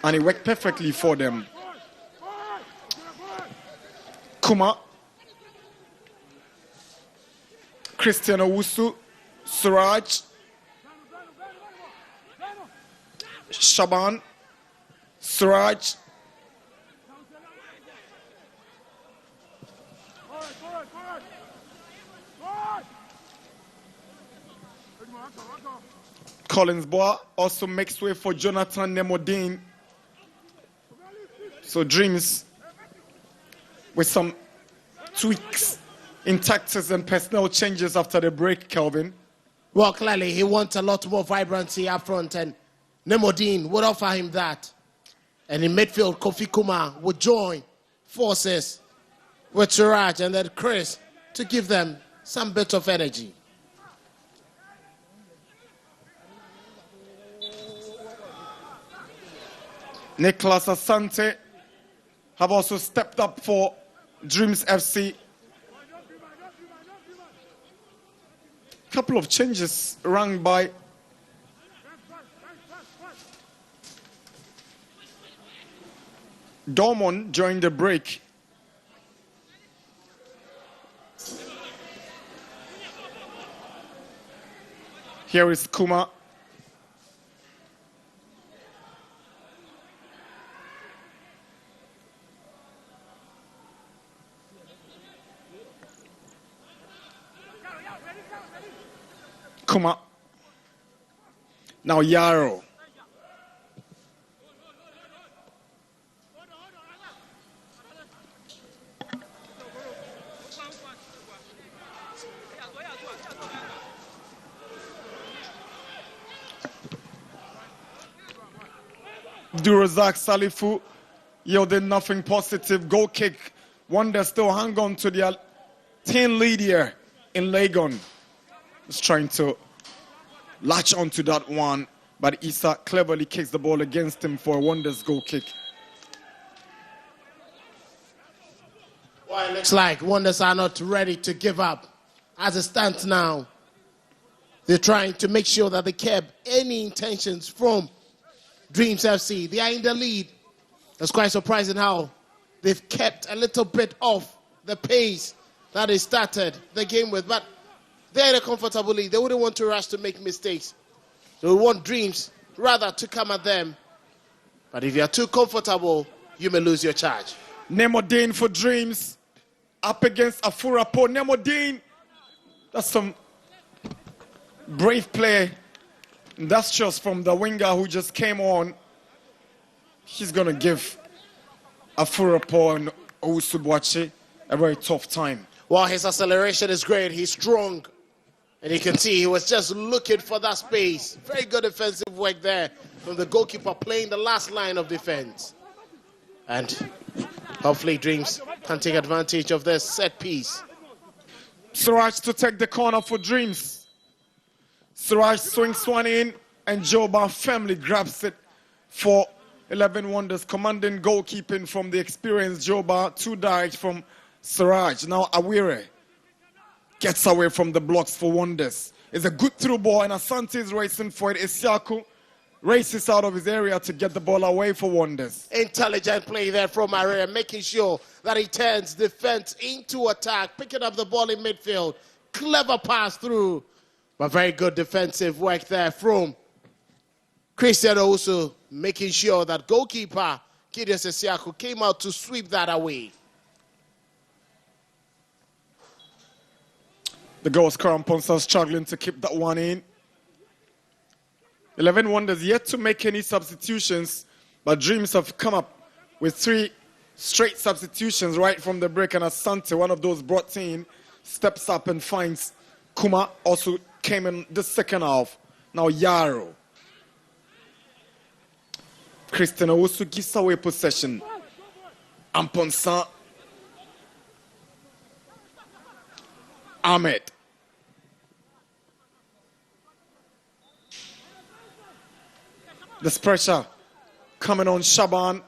and it worked perfectly for them. Kuma, Christian Owusu, Suraj, Shaban, Suraj, Collins Boa also makes way for Jonathan Nemodine. So Dreams with some tweaks in tactics and personnel changes after the break, Kelvin. Well, clearly he wants a lot more vibrancy up front, and Nemodine would offer him that. And in midfield, Kofi Kuma would join forces with Suraj and then Chris to give them some bit of energy. Nicholas Asante have also stepped up for Dreams FC. Couple of changes run by Dormon during the break. Here is Kuma. Kuma. Now Yaro. Durazak Salifu yielded nothing positive. Goal kick. Wonder still hang on to their 10 lead here in Legon. Just trying to latch onto that one, but Issa cleverly kicks the ball against him for a Wonders goal kick. Well, it looks like Wonders are not ready to give up. As it stands now, they're trying to make sure that they kept any intentions from Dreams FC. They are in the lead. It's quite surprising how they've kept a little bit off the pace that they started the game with. But they're in a comfortable league. They wouldn't want to rush to make mistakes. They would want Dreams rather to come at them. But if you're too comfortable, you may lose your charge. Nemodine for Dreams up against Afurapo. Nemodine, that's some brave play. Industrious from the winger who just came on. He's going to give Afurapo and Owusu-Boakye a very tough time. Well, his acceleration is great. He's strong. And you can see he was just looking for that space. Very good defensive work there from the goalkeeper playing the last line of defense. And hopefully Dreams can take advantage of this set piece. Suraj to take the corner for Dreams. Suraj swings one in and Joba firmly grabs it for 11 Wonders. Commanding goalkeeping from the experienced Joba. 2 direct from Suraj. Now Awire gets away from the blocks for Wonders. It's a good through ball and Asante is racing for it. Isiaku races out of his area to get the ball away for Wonders. Intelligent play there from Maria, making sure that he turns defense into attack, picking up the ball in midfield. Clever pass through, but very good defensive work there from Christian Owusu, making sure that goalkeeper Gideon Isiaku came out to sweep that away. The goal scorer Ponsa struggling to keep that one in. 11 Wonders yet to make any substitutions, but Dreams have come up with 3 straight substitutions right from the break. And Asante, one of those brought in, steps up and finds Kuma, also came in the second half. Now Yaro. Christian Owusu gives away possession. Amponsa. Ahmed. This pressure coming on Shaban,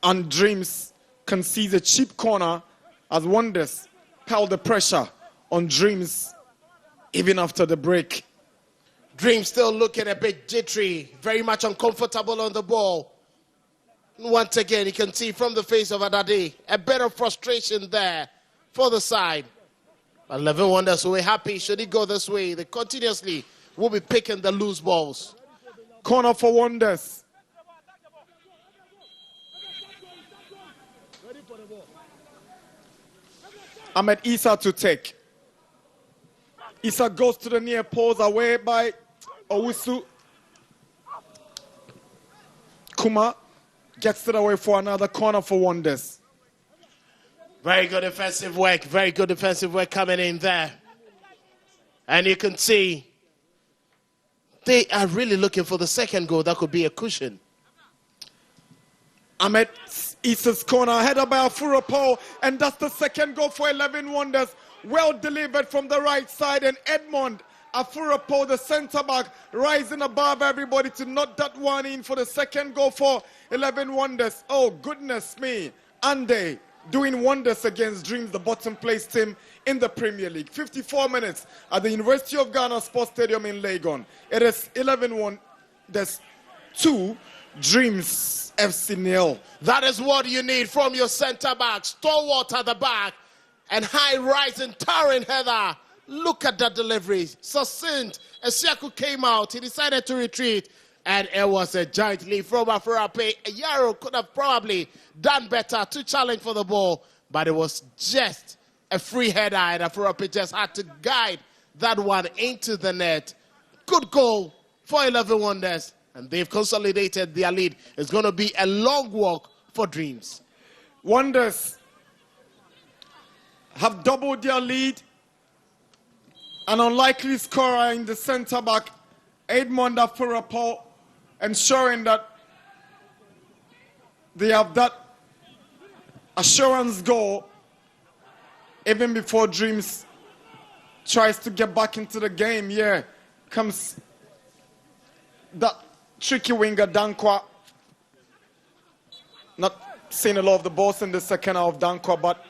and Dreams concedes a cheap corner as Wonders held the pressure on Dreams even after the break. Dreams still looking a bit jittery, very much uncomfortable on the ball. Once again, you can see from the face of Adade, a bit of frustration there for the side. 11 Wonders will be happy should it go this way. They continuously will be picking the loose balls. Corner for Wonders. Ahmed Isa to take. Isa goes to the near post, away by Owusu. Kuma gets it away for another corner for Wonders. Very good defensive work coming in there. And you can see they are really looking for the second goal. That could be a cushion. Ahmed Isa's corner, header by Afurapo, and that's the second goal for 11 Wonders. Well delivered from the right side, and Edmond Afurapo, the centre-back, rising above everybody to knock that one in for the second goal for 11 Wonders. Oh, goodness me. Ande doing wonders against Dreams, the bottom-place team in the Premier League. 54 minutes at the University of Ghana Sports Stadium in Legon. It is 11 Wonders 2, Dreams FC 0. That is what you need from your centre-back. Stalwart at the back and high-rising, towering header. Look at that delivery. Succinct. Isiaku came out. He decided to retreat. And it was a giant leap from Afurape. Yaro could have probably done better to challenge for the ball. But it was just a free header. And Afurape just had to guide that one into the net. Good goal for 11 Wonders. And they've consolidated their lead. It's going to be a long walk for Dreams. Wonders have doubled their lead. An unlikely scorer in the centre-back, Edmond Afurapo, ensuring that they have that assurance goal even before Dreams tries to get back into the game. Yeah, comes that tricky winger, Dankwa. Not seeing a lot of the balls in the second half of Dankwa, but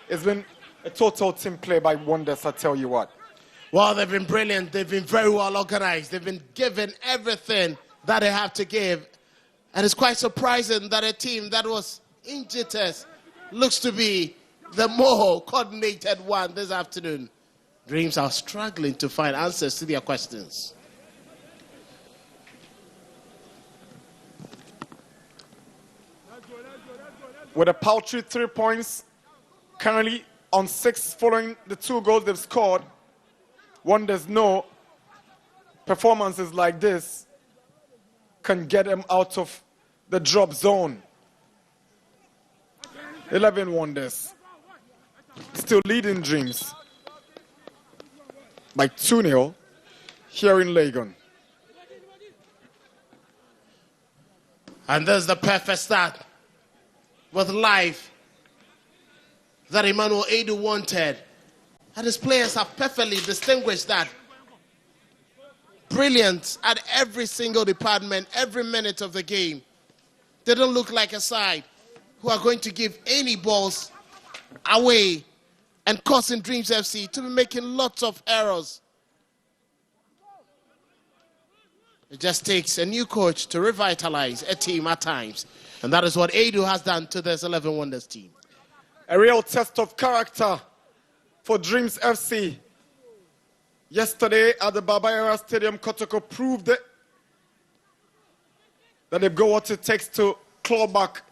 it's been a total team play by Wonders, I tell you what. Well, they've been brilliant. They've been very well organized. They've been given everything that they have to give. And it's quite surprising that a team that was in jitters looks to be the more coordinated one this afternoon. Dreams are struggling to find answers to their questions. With a paltry 3 points, currently on 6 following the 2 goals they've scored, Wonders know performances like this can get them out of the drop zone. 11 Wonders still leading Dreams by 2-0 here in Legon. And there's the perfect start with life that Emmanuel Edu wanted. And his players have perfectly distinguished that. Brilliant at every single department, every minute of the game. They don't look like a side who are going to give any balls away and causing Dreams FC to be making lots of errors. It just takes a new coach to revitalize a team at times. And that is what Edu has done to this 11 Wonders team. A real test of character for Dreams FC. Yesterday at the Baba Yara Stadium, Kotoko proved it, that they've got what it takes to claw back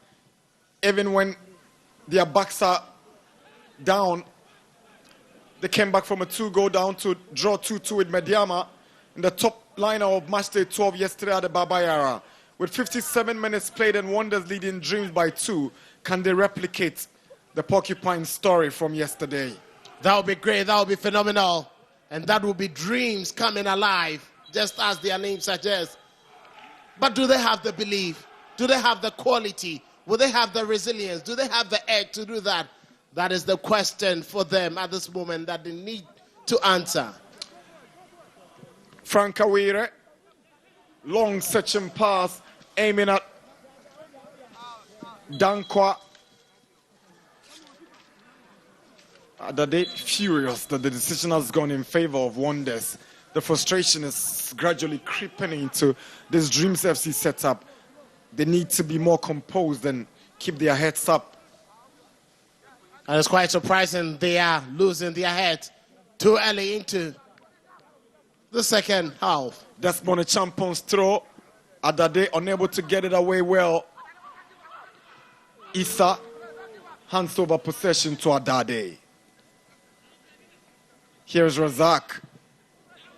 even when their backs are down. They came back from a 2-goal down to draw 2-2 with Mediama in the top liner of matchday 12 yesterday at the Baba Yara. With 57 minutes played and Wonders leading Dreams by 2, can they replicate the Porcupine story from yesterday? That would be great. That would be phenomenal. And that would be Dreams coming alive, just as their name suggests. But do they have the belief? Do they have the quality? Will they have the resilience? Do they have the edge to do that? That is the question for them at this moment that they need to answer. Frank Awire, long searching pass, aiming at Dankwa. They're furious that the decision has gone in favor of Wonders. The frustration is gradually creeping into this Dreams FC setup. They need to be more composed and keep their heads up. And it's quite surprising they are losing their heads too early into the second half. Desmond Champon's throw. Adade unable to get it away well. Issa hands over possession to Adade. Here's Razak.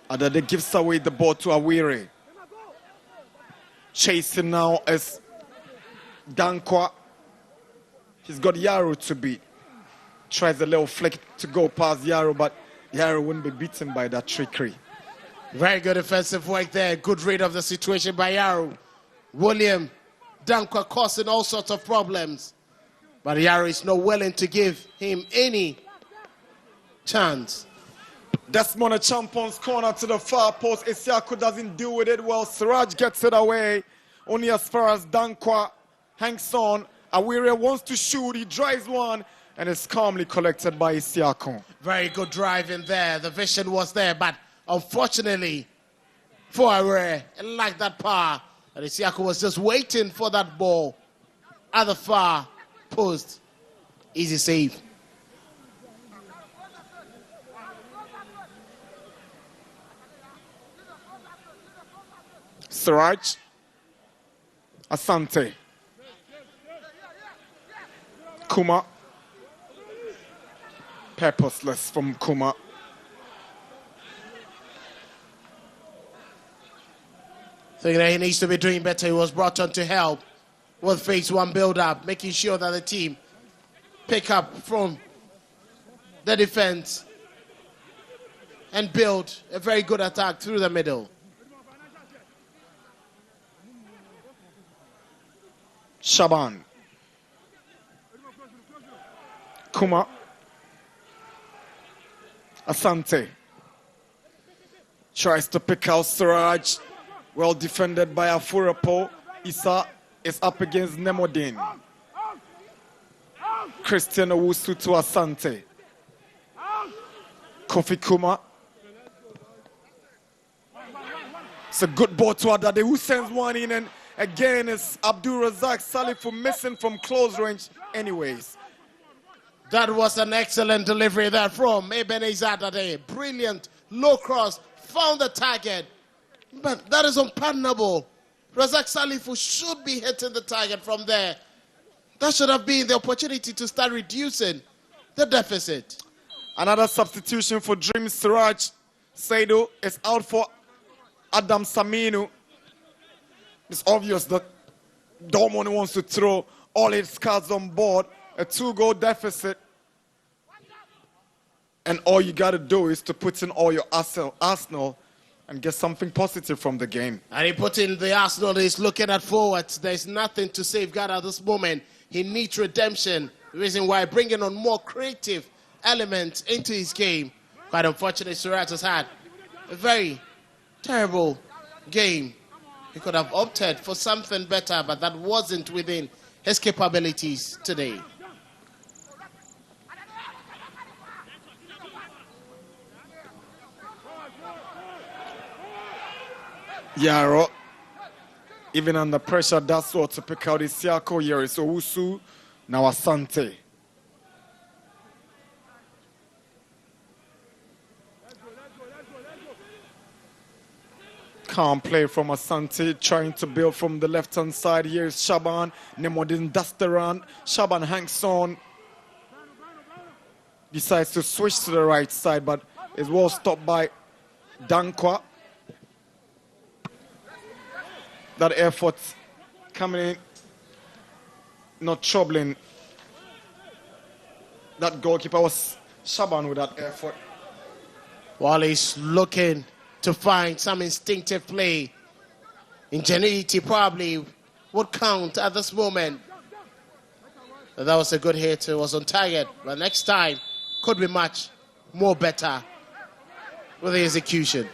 Adade gives away the ball to Awire. Chasing now is Dankwa. He's got Yaro to beat. Tries a little flick to go past Yaro, but Yaro wouldn't be beaten by that trickery. Very good defensive work there. Good read of the situation by Yaro. William Dankwa causing all sorts of problems. But Yaro is not willing to give him any chance. Desmond Champon's corner to the far post. Isiaku doesn't deal with it well. Siraj gets it away. Only as far as Dankwa hangs on. Awire wants to shoot. He drives one and it's calmly collected by Isiaku. Very good drive in there. The vision was there, but unfortunately for Awire, it lacked that power. And Isiaku was just waiting for that ball at the far post. Easy save. Siraj, Asante, Kuma, purposeless from Kuma. Thinking that he needs to be doing better. He was brought on to help with phase 1 build-up, making sure that the team pick up from the defense and build a very good attack through the middle. Shaban, Kuma, Asante tries to pick out Siraj, well defended by Afurapo. Issa is up against Nemodin. Christian Owusu to Asante. Kofi Kuma. It's a good ball to Adade, who sends one in Again, it's Abdul Razak Salifu missing from close range anyways. That was an excellent delivery there from Ebenezer today. Brilliant low cross, found the target. But that is unpardonable. Razak Salifu should be hitting the target from there. That should have been the opportunity to start reducing the deficit. Another substitution for Dreams. Siraj Saidu is out for Adam Saminu. It's obvious that Dortmund wants to throw all its cards on board. A 2-goal deficit. And all you got to do is to put in all your arsenal and get something positive from the game. And he put in the Arsenal. He's looking at forwards. There's nothing to safeguard at this moment. He needs redemption. The reason why bringing on more creative elements into his game. Quite unfortunate, Suraj has had a very terrible game. He could have opted for something better, but that wasn't within his capabilities today. Yaro, even under pressure, that's what to pick out Isiako here. So Usu, now Asante. Calm play from Asante, trying to build from the left-hand side. Here is Shaban. Nemo didn't dust around. Shaban hangs on. Decides to switch to the right side, but is well stopped by Dankwa. That effort coming in, not troubling. That goalkeeper was Shaban with that effort. While he's looking to find some instinctive play, ingenuity probably would count at this moment. But that was a good hit. It was on target. But next time could be much more better with the execution.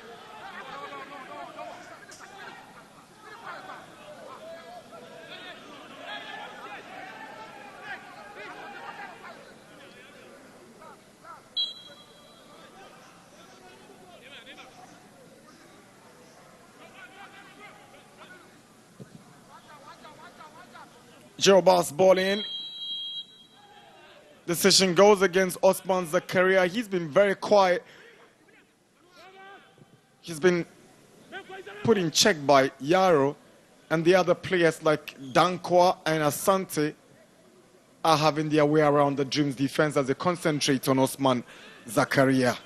Jerobas ball in. Decision goes against Osman Zakaria. He's been very quiet. He's been put in check by Yaro, and the other players like Dankwa and Asante are having their way around the Dreams defense as they concentrate on Osman Zakaria.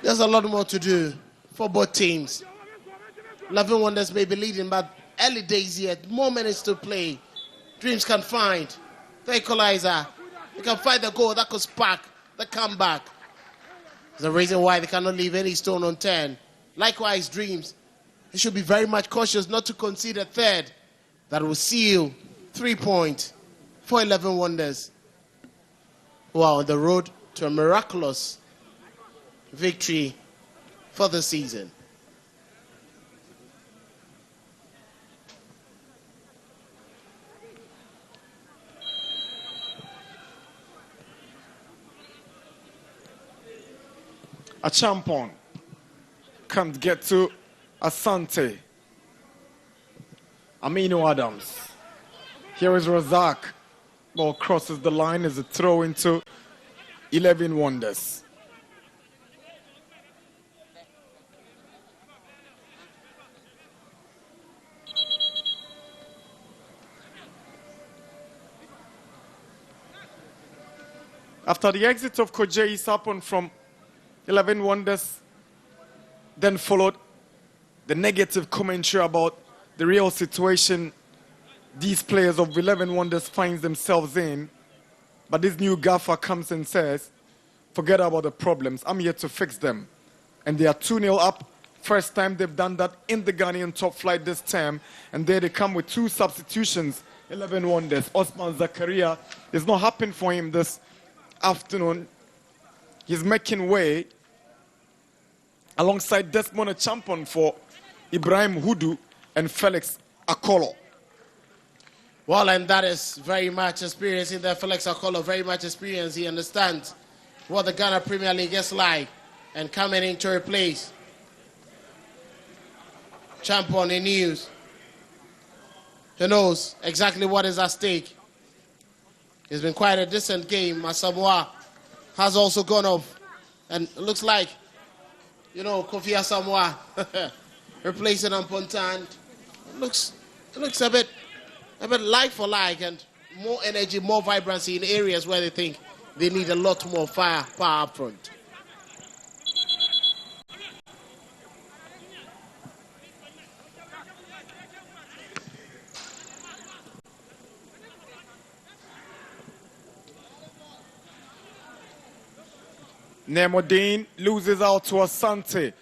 There's a lot more to do for both teams. 11 Wonders may be leading, but early days yet, more minutes to play. Dreams can find the equalizer. They can find the goal that could spark the comeback. There's a reason why they cannot leave any stone unturned. Likewise, Dreams, they should be very much cautious not to concede a third. That will seal 3 points for 11 Wonders, who are on the road to a miraculous victory for the season. A Champon can't get to Asante. Aminu Adams. Here is Razak. Ball crosses the line as a throw into 11 Wonders. After the exit of Koje Isapon from 11 Wonders, then followed the negative commentary about the real situation these players of 11 Wonders find themselves in. But this new gaffer comes and says, forget about the problems, I'm here to fix them. And they are 2-0 up. First time they've done that in the Ghanaian top flight this term. And there they come with 2 substitutions, 11 Wonders. Osman Zakaria is not happening for him this afternoon. He's making way alongside Desmond Champon for Ibrahim Hudu and Felix Akolo. Well, and that is very much experiencing there. Felix Akolo, very much experienced. He understands what the Ghana Premier League is like and coming in to replace Champon in news. He knows exactly what is at stake. It's been quite a decent game. Asamoah has also gone off. And it looks like, Kofi Asamoah replacing Ampontan. It looks a bit like for like, and more energy, more vibrancy in areas where they think they need a lot more power up front. Nemodine loses out to Asante.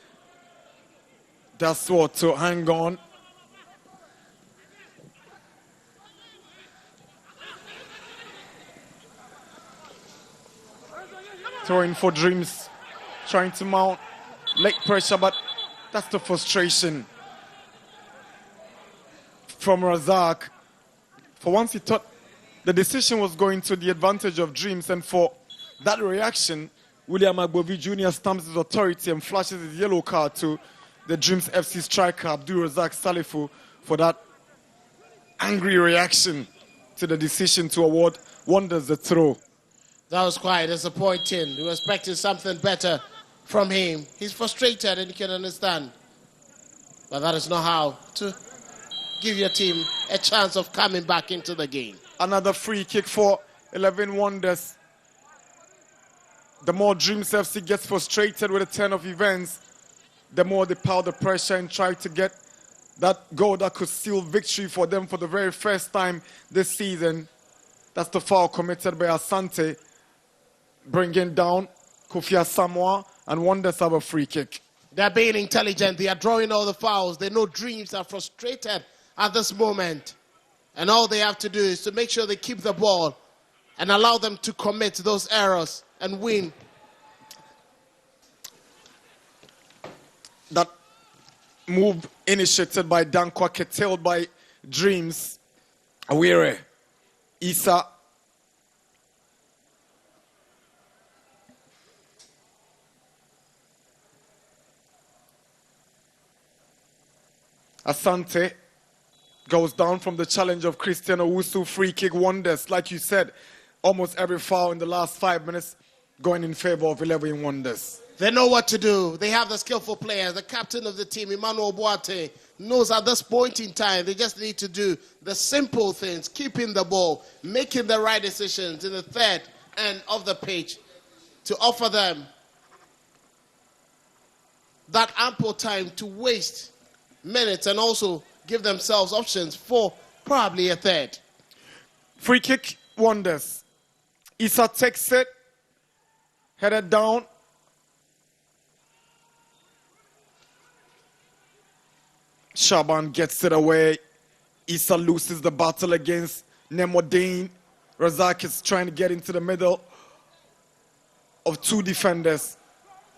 That's what to hang on. Throwing for Dreams, trying to mount leg pressure, but that's the frustration from Razak. For once he thought the decision was going to the advantage of Dreams, and for that reaction, William Agbovi Jr. stamps his authority and flashes his yellow card to the Dreams FC striker Abdul Razak Salifu for that angry reaction to the decision to award Wonders the throw. That was quite disappointing. We were expecting something better from him. He's frustrated, and you can understand. But that is not how to give your team a chance of coming back into the game. Another free kick for 11 Wonders. The more Dreams FC gets frustrated with the turn of events, the more they pile the pressure and try to get that goal that could seal victory for them for the very first time this season. That's the foul committed by Asante, bringing down Kofi Asamoah, and Wonders have a free kick. They're being intelligent. They are drawing all the fouls. They know Dreams are frustrated at this moment. And all they have to do is to make sure they keep the ball and allow them to commit those errors and win. That move initiated by Dankwa, curtailed by Dreams. Awire, Issa. Asante goes down from the challenge of Christian Owusu. Free kick. Wonders. Like you said, almost every foul in the last 5 minutes going in favor of 11 Wonders. They know what to do. They have the skillful players. The captain of the team, Emmanuel Boate, knows at this point in time they just need to do the simple things, keeping the ball, making the right decisions in the third end of the pitch to offer them that ample time to waste minutes and also give themselves options for probably a third. Free kick. Wonders. Issa takes it, headed down. Shaban gets it away. Issa loses the battle against Nemodine. Razak is trying to get into the middle of two defenders.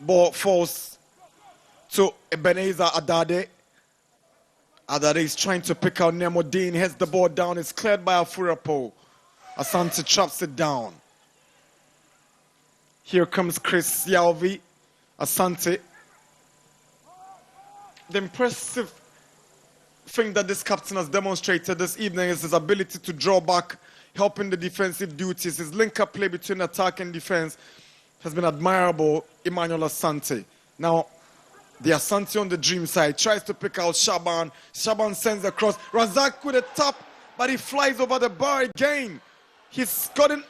Ball falls to Ebenezer Adade. Adade is trying to pick out Nemodine. Heads the ball down. It's cleared by Afurapo. Asante traps it down. Here comes Chris Yalvi. Asante. The impressive thing that this captain has demonstrated this evening is his ability to draw back, helping the defensive duties. His link-up play between attack and defense has been admirable, Emmanuel Asante. Now, the Asante on the Dream side tries to pick out Shaban. Shaban sends across. Razak with a tap, but he flies over the bar again. He's gotten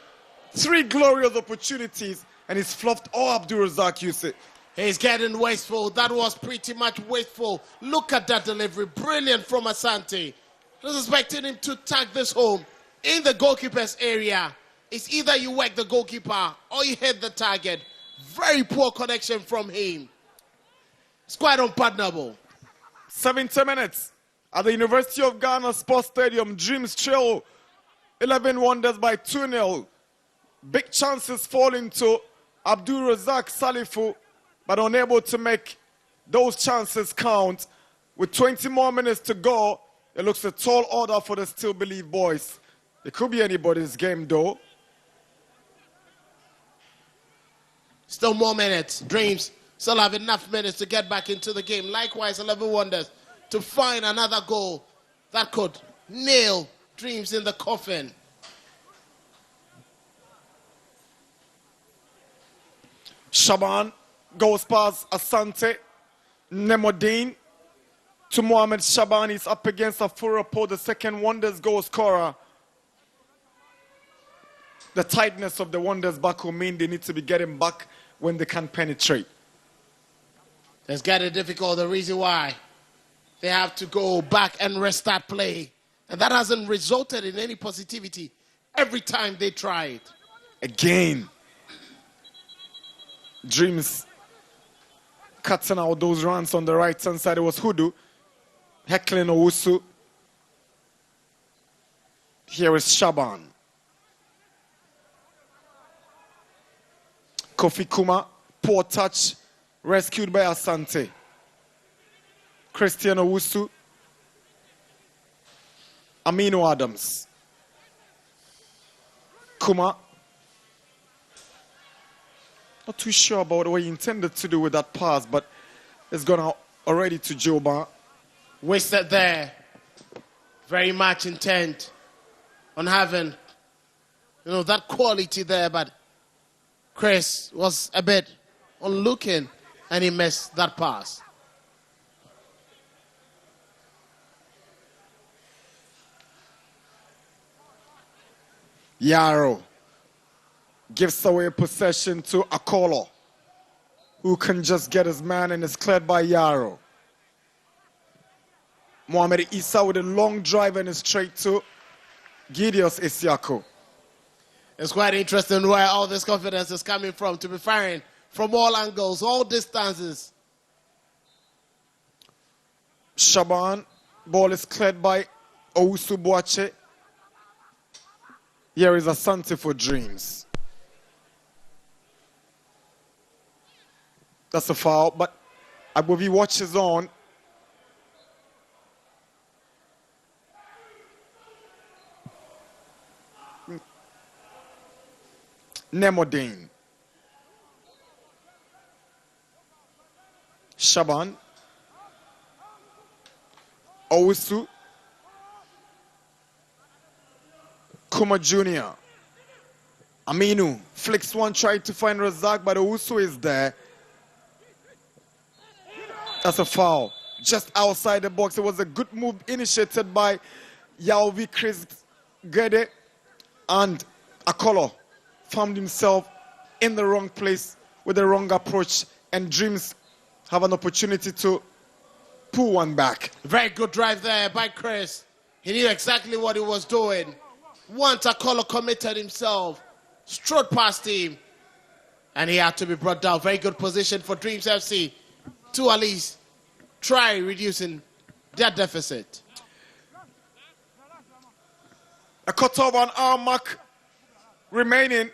3 glorious opportunities, and he's fluffed all Abdul Razak Yusuf. He's getting wasteful. That was pretty much wasteful. Look at that delivery. Brilliant from Asante. I was expecting him to tag this home in the goalkeeper's area. It's either you work the goalkeeper or you hit the target. Very poor connection from him. It's quite unpardonable. 70 minutes at the University of Ghana Sports Stadium. Dreams trail 11 Wonders by 2-0. Big chances falling to Abdul Razak Salifu, but unable to make those chances count. With 20 more minutes to go, it looks a tall order for the Still Believe boys. It could be anybody's game, though. Still more minutes. Dreams still have enough minutes to get back into the game. Likewise, 11 Wonders to find another goal that could nail Dreams in the coffin. Shaban goes past Asante. Nemodine to Mohamed Shaban. He's up against Afurapo, the second Wonders goal scorer. The tightness of the Wonders back will mean they need to be getting back when they can penetrate. It's getting difficult. The reason why they have to go back and restart play. And that hasn't resulted in any positivity every time they try it. Again, Dreams cutting out those runs on the right-hand side. It was Hudu heckling Owusu. Here is Shaban. Kofi Kuma, poor touch, rescued by Asante. Christian Owusu. Amino Adams. Kuma. Not too sure about what he intended to do with that pass, but it's gone out already to Joba. Wasted there. Very much intent on having, that quality there, but Chris was a bit on looking and he missed that pass. Yaro gives away possession to Akolo, who can just get his man and is cleared by Yaro. Mohamed Issa with a long drive and is straight to Gideos Isiako. It's quite interesting where all this confidence is coming from, to be firing from all angles, all distances. Shaban, ball is cleared by Owusu Boache. Here is Asante for Dreams. That's a foul, but Agbovi watches on. Nemodine. Shaban. Owusu. Kuma Jr. Aminu flicks one, tried to find Razak, but Owusu is there. That's a foul. Just outside the box. It was a good move initiated by Yaovi Chris Gede, and Akolo found himself in the wrong place with the wrong approach, and Dreams have an opportunity to pull one back. Very good drive there by Chris. He knew exactly what he was doing. Once Akolo committed himself, strode past him, and he had to be brought down. Very good position for Dreams FC to at least try reducing their deficit. A quarter of an hour mark remaining.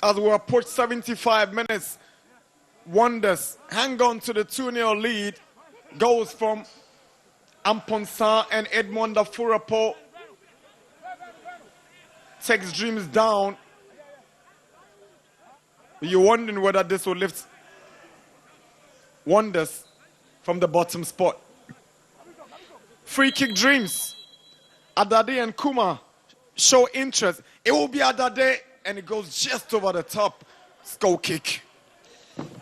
As we approach 75 minutes, Wonders hang on to the 2-0 lead. Goals from Amponsa and Edmond Furapo takes Dreams down. You're wondering whether this will lift Wonders from the bottom spot. Free kick Dreams. Adade and Kuma show interest. It will be Adade, and it goes just over the top. Goal kick.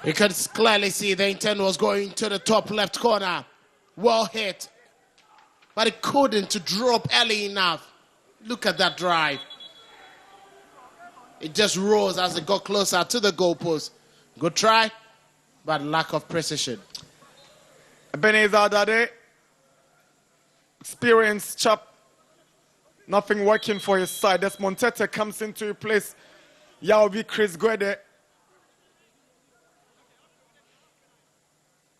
You could clearly see the intent was going to the top left corner. Well hit. But it couldn't to drop early enough. Look at that drive. It just rose as it got closer to the goalpost. Good try, but lack of precision. Ebenezer Adade, experienced chap, nothing working for his side. Desmond Tete comes in to replace Yaovi Chris Guede.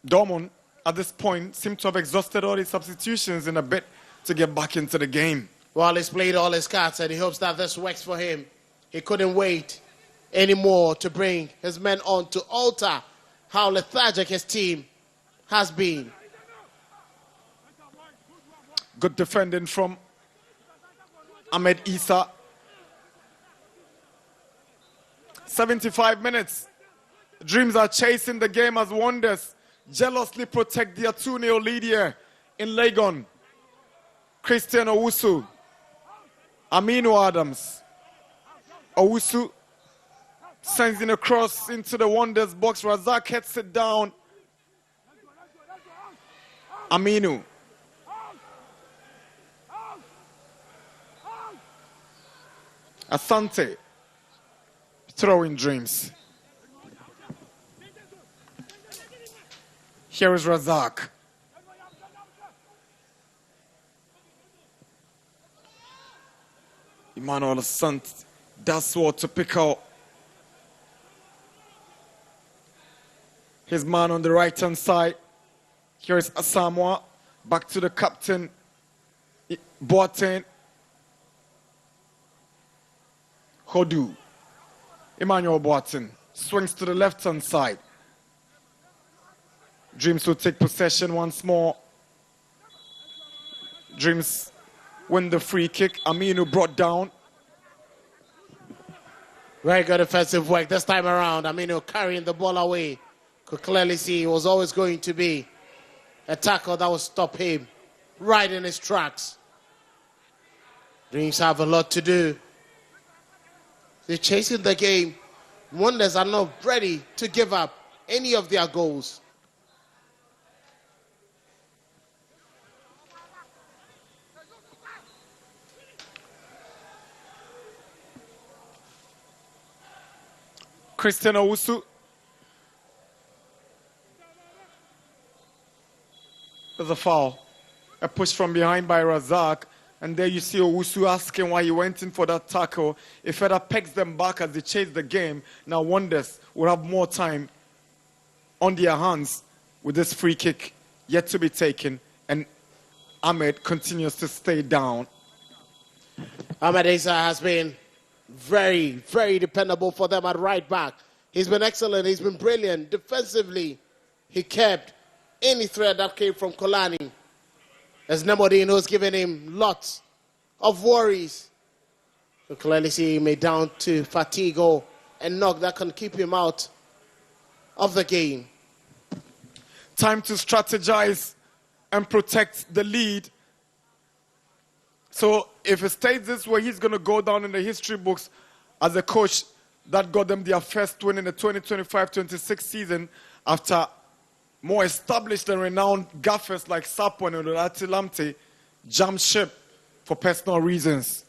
Dortmund, at this point, seem to have exhausted all his substitutions in a bit to get back into the game. Well, he's played all his cards and he hopes that this works for him. He couldn't wait anymore to bring his men on to alter how lethargic his team has been. Good defending from Ahmed Issa. 75 minutes. Dreams are chasing the game as Wonders jealously protect their 2-0 lead here in Legon. Christian Owusu, Aminu Adams. Owusu sends in a cross into the Wonders box. Razak heads it down. Aminu. Asante. Throwing dreams. Here is Razak. Emmanuel Asante does what to pick out his man on the right-hand side. Here is Asamoah. Back to the captain, Boateng. Hodu. Emmanuel Boateng swings to the left-hand side. Dreams will take possession once more. Dreams win the free kick. Aminu brought down. Very good defensive work this time around. Aminu carrying the ball away. Could clearly see it was always going to be a tackle that would stop him right in his tracks. Dreams have a lot to do. They're chasing the game. Wonders are not ready to give up any of their goals. Christian Owusu. There's a foul. A push from behind by Razak. And there you see Owusu asking why he went in for that tackle. If Feda pegs them back as they chase the game, now Wonders will have more time on their hands with this free kick yet to be taken. And Ahmed continues to stay down. Ahmed Issa has been very, very dependable for them at right back. He's been excellent. He's been brilliant. Defensively, he kept any threat that came from Kolani, as Nemodino was giving him lots of worries. You clearly see him down to fatigue and knock that can keep him out of the game. Time to strategize and protect the lead. So if it stays this way, he's going to go down in the history books as a coach that got them their first win in the 2025-26 season after more established and renowned gaffers like Sapo and Olorati Lamte jumped ship for personal reasons.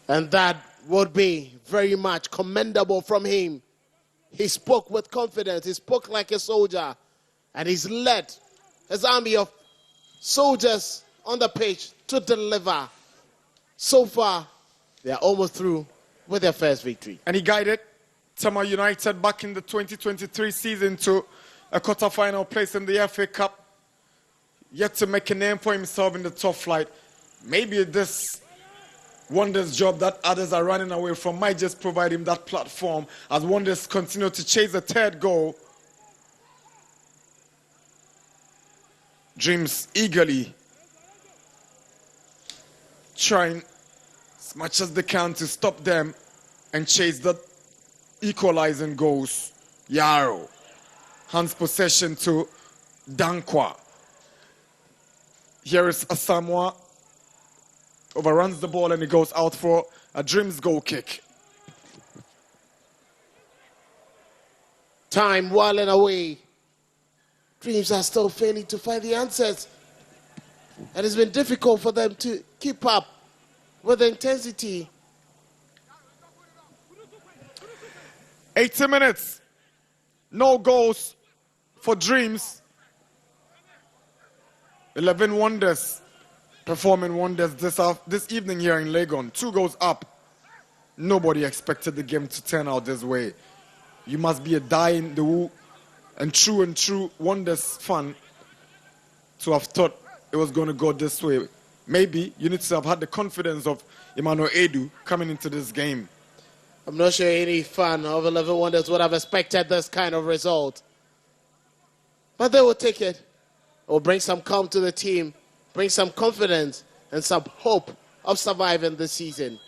And that would be very much commendable from him. He spoke with confidence. He spoke like a soldier. And he's led his army of soldiers on the pitch to deliver. So far, they're almost through with their first victory. And he guided Tama United back in the 2023 season to a quarter-final place in the FA Cup. Yet to make a name for himself in the top flight. Maybe this Wonders job that others are running away from might just provide him that platform as Wonders continue to chase the third goal. Dreams eagerly trying as much as they can to stop them and chase the equalizing goals. Yaro hands possession to Dankwa. Here is Asamoah. Overruns the ball and he goes out for a Dreams goal kick. Time whiling away. Dreams are still failing to find the answers. And it's been difficult for them to keep up with the intensity. 80 minutes. No goals for Dreams. 11 Wonders performing wonders this evening here in Legon. 2 goals up. Nobody expected the game to turn out this way. You must be a dying the woo and true Wonders fan to have thought it was going to go this way. Maybe you need to have had the confidence of Emmanuel Edu coming into this game. I'm not sure any fan of 11 Wonders would have expected this kind of result. But they will take it. It will bring some calm to the team, bring some confidence and some hope of surviving this season.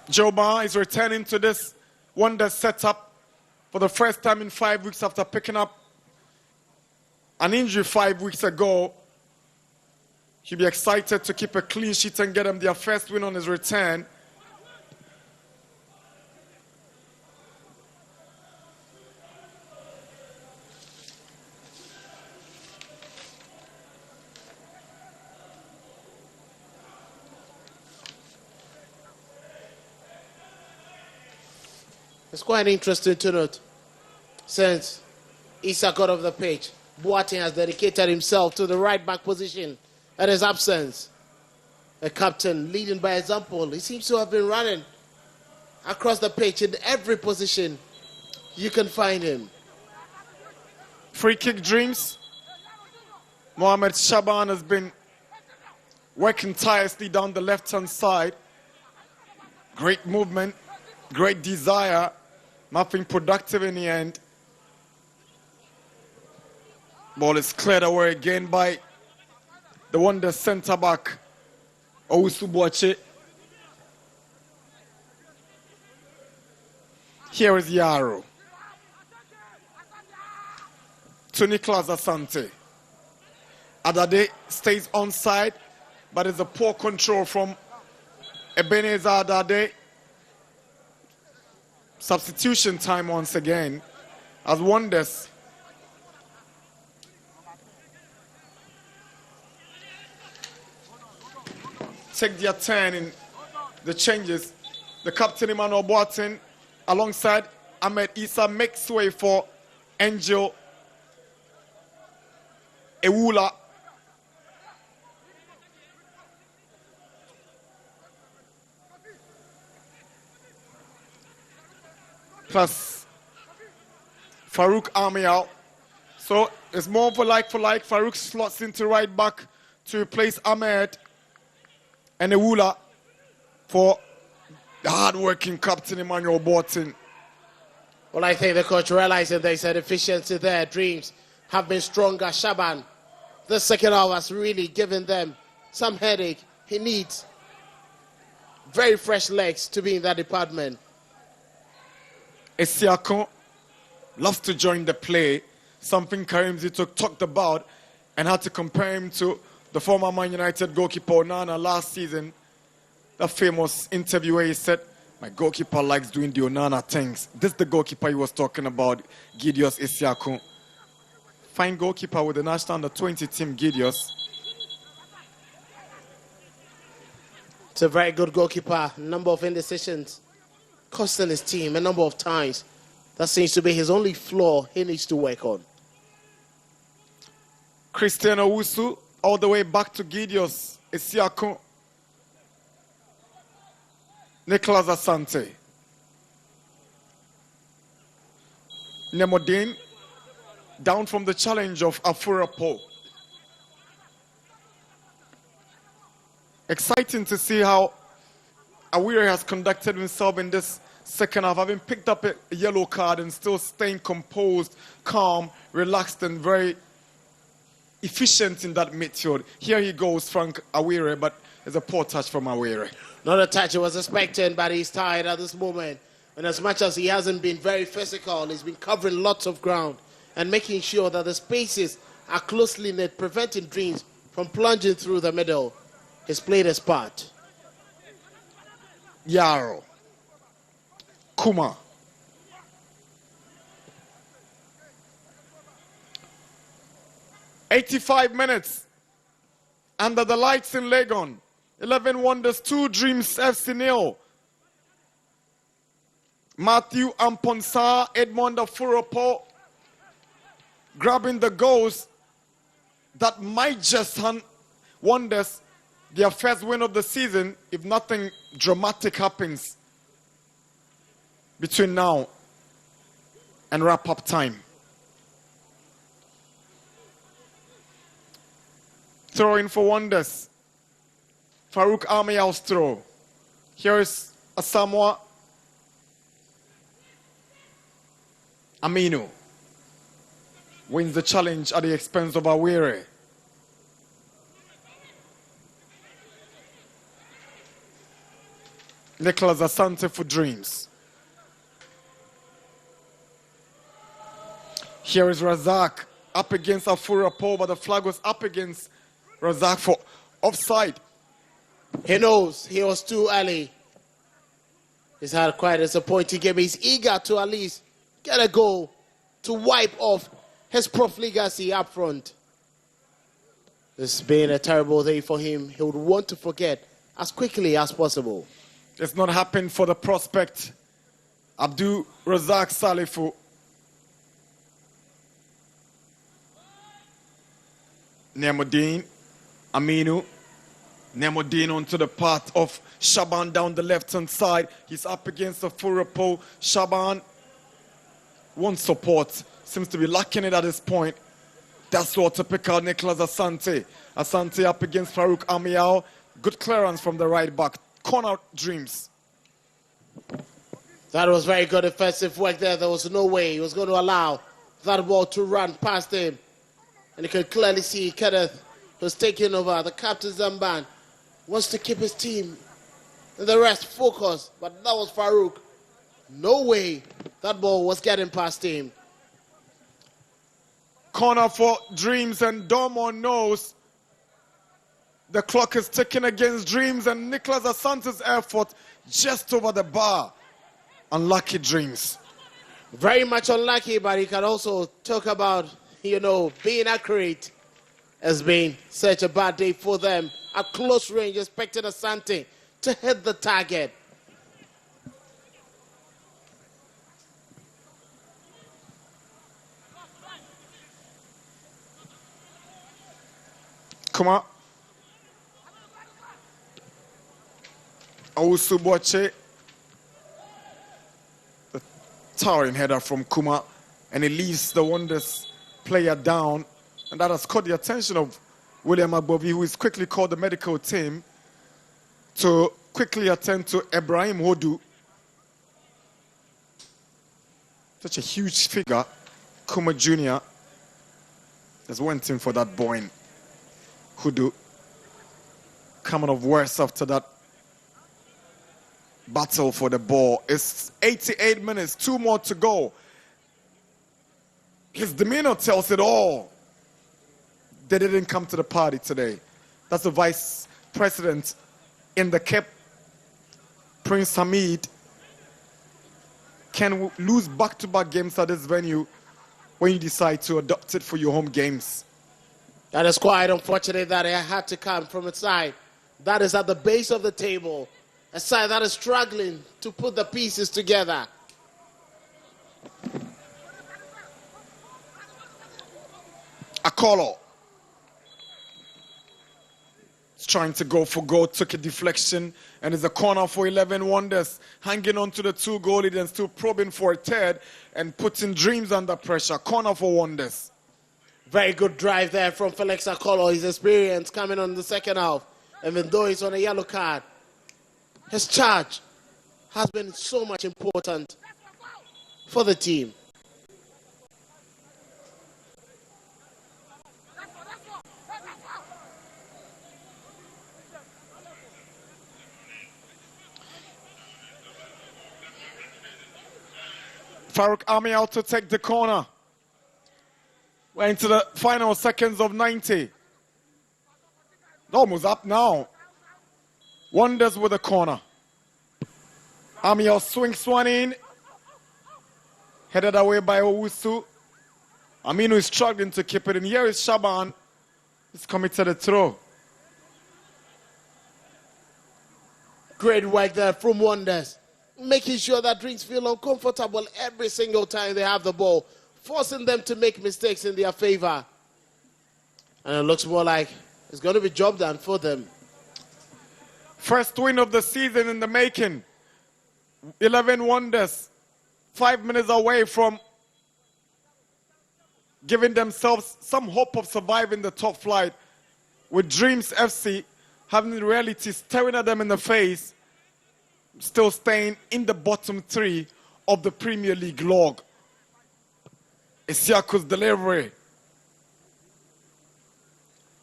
Joba is returning to this wonder setup for the first time in 5 weeks after picking up an injury 5 weeks ago. He'll be excited to keep a clean sheet and get them their first win on his return. It's quite interesting to note, since Issa got off the pitch, Boateng has dedicated himself to the right back position at his absence. A captain leading by example. He seems to have been running across the pitch in every position you can find him. Free kick dreams. Mohamed Shaban has been working tirelessly down the left-hand side. Great movement, great desire. Nothing productive in the end. Ball is cleared away again by the wonder centre-back, Owusu Boakye. Here is Yaro. To Nicholas Asante. Adade stays onside, but it's a poor control from Ebenezer Adade. Substitution time once again as Wonders take their turn in the changes. The captain Emmanuel Boateng alongside Ahmed Issa makes way for Angel Ewula. Plus Farouk Amial. So it's more of a like for like. Farouk slots into right back to replace Ahmed and Ewula for the hard-working captain Emmanuel Boateng. Well, I think the coach realized that there's a deficiency there. Dreams have been stronger. Shaban, the second half has really given them some headache. He needs very fresh legs to be in that department. Esiakon loves to join the play, something Karim Zito talked about and had to compare him to the former Man United goalkeeper Onana last season. That famous interview where he said, my goalkeeper likes doing the Onana things. This is the goalkeeper he was talking about, Gideos Esiakon. Fine goalkeeper with the national under-20 team, Gideos. It's a very good goalkeeper. Number of indecisions, costing his team a number of times. That seems to be his only flaw he needs to work on. Christian Owusu, all the way back to Gideos Esiakon. Nicholas Asante. Nemodin, down from the challenge of Afurapo. Exciting to see how Awire has conducted himself in this second half, having picked up a yellow card and still staying composed, calm, relaxed, and very efficient in that midfield. Here he goes, Frank Awire, but it's a poor touch from Awire. Not a touch he was expecting, but he's tired at this moment. And as much as he hasn't been very physical, he's been covering lots of ground and making sure that the spaces are closely knit, preventing Dreams from plunging through the middle. He's played his part. Yaro. Kuma. "85 minutes. Under the lights in Legon. 11 Wonders, 2 Dreams FC nil. Matthew Amponsa, Edmond Afurapo grabbing the goals that might just hand Wonders their first win of the season if nothing dramatic happens between now and wrap-up time. Throw in for Wonders. Farouk Amial's throw. Here is Asamoah Aminu. Wins the challenge at the expense of Awire. Nicholas Asante for Dreams. Here is Razak up against Afurapo, but the flag was up against Razak for offside. He knows he was too early. He's had quite a disappointing game. He's eager to at least get a goal to wipe off his profligacy up front. This has been a terrible day for him. He would want to forget as quickly as possible. It's not happened for the prospect, Abdul Razak Salifu. Nemuddin, Aminu. Nemuddin onto the path of Shaban down the left-hand side. He's up against the Furapo. Shaban wants support. Seems to be lacking it at this point. That's what to pick out Nicholas Asante. Asante up against Farouk Amiao. Good clearance from the right back. Corner Dreams. That was very good defensive work there. There was no way he was going to allow that ball to run past him. And you can clearly see Kenneth was taking over. The captain Zamban wants to keep his team and the rest focused. But that was Farouk. No way that ball was getting past him. Corner for Dreams, and Domo knows the clock is ticking against Dreams, and Nicholas Asante's effort just over the bar. Unlucky Dreams. Very much unlucky, but he can also talk about, being accurate has been such a bad day for them. At close range, expected Asante to hit the target. Kuma. Owusu-Boakye. The towering header from Kuma. And he leaves the Wonders player down. And that has caught the attention of William Agbovi, who is quickly called the medical team to quickly attend to Ibrahim Hodu. Such a huge figure. Kuma Jr. has went in for that boy. Hodu coming off worse after that battle for the ball. It's 88 minutes, 2 more to go. His demeanor tells it all. They didn't come to the party today. That's the vice president in the Cape, Prince Hamid. Can lose back-to-back games at this venue when you decide to adopt it for your home games. That is quite unfortunate that it had to come from a side that is at the base of the table, a side that is struggling to put the pieces together. Akolo is trying to go for goal, took a deflection, and it's a corner for 11 Wonders, hanging on to the 2 goal lead and still probing for a third and putting Dreams under pressure. Corner for Wonders. Very good drive there from Felix Akolo. His experience coming on the second half. Even though he's on a yellow card, his charge has been so much important for the team. Farouk Amial to take the corner. We're into the final seconds of 90. Almost up now. Wonders with a corner. Amial swings one in. Headed away by Owusu. Aminu is struggling to keep it in. Here is Shaban. He's committed a throw. Great work there from Wonders. Making sure that Dreams feel uncomfortable every single time they have the ball. Forcing them to make mistakes in their favor. And it looks more like it's going to be job done for them. First win of the season in the making. 11 Wonders. 5 minutes away from giving themselves some hope of surviving the top flight. With Dreams FC having reality staring at them in the face. Still staying in the bottom 3 of the Premier League log. Isiaku's delivery.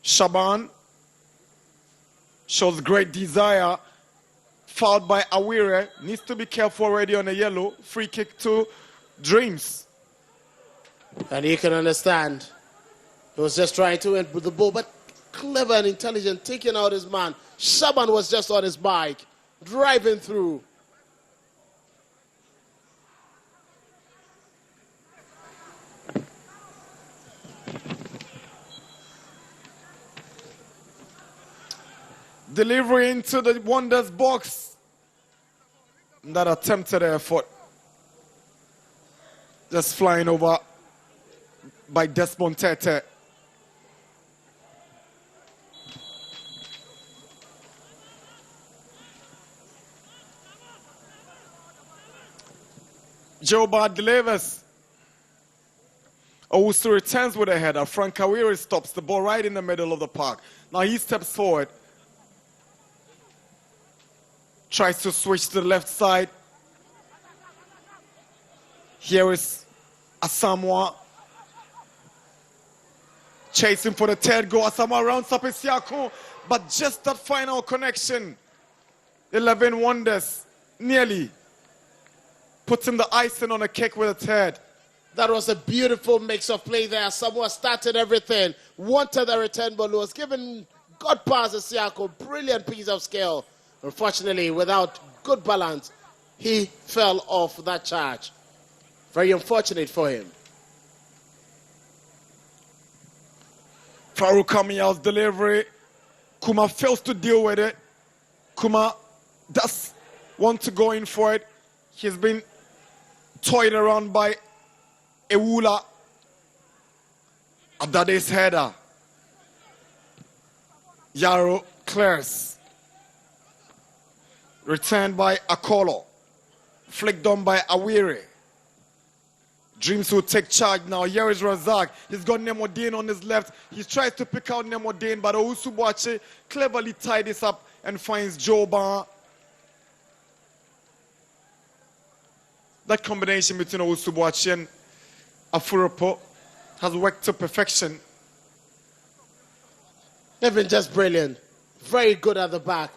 Shaban shows great desire. fouled by Awire. Needs to be careful already on a yellow. Free kick to Dreams. And you can understand, he was just trying to end with the ball, but clever and intelligent, taking out his man. Shaban was just on his bike, driving through. Delivery into the Wonders box. That attempted effort. Just flying over by Desmond Tete. Joe Bard delivers. Owusu returns with a header. Frank Awiri stops the ball right in the middle of the park. Now he steps forward. Tries to switch to the left side. Here is Asamoah. Chasing for the third goal. Asamoah rounds up Isiako. But just that final connection. 11 Wonders nearly putting the icing on a cake with a third. That was a beautiful mix of play there. Asamoah started everything. Wanted the return ball. Was given good pass to Isiako. Brilliant piece of skill. Unfortunately, without good balance, he fell off that charge. Very unfortunate for him. Farouk Kamiyal's delivery. Kuma fails to deal with it. Kuma does want to go in for it. He's been toyed around by Ewula. Adade's header. Yaro clears. Returned by Akolo. Flicked on by Awiri. Dreams will take charge now. Here is Razak. He's got Nemodine on his left. He tries to pick out Nemodine, but Owusu cleverly tied this up and finds Joba. That combination between Owusu and Afurapo has worked to perfection. They've been just brilliant. Very good at the back.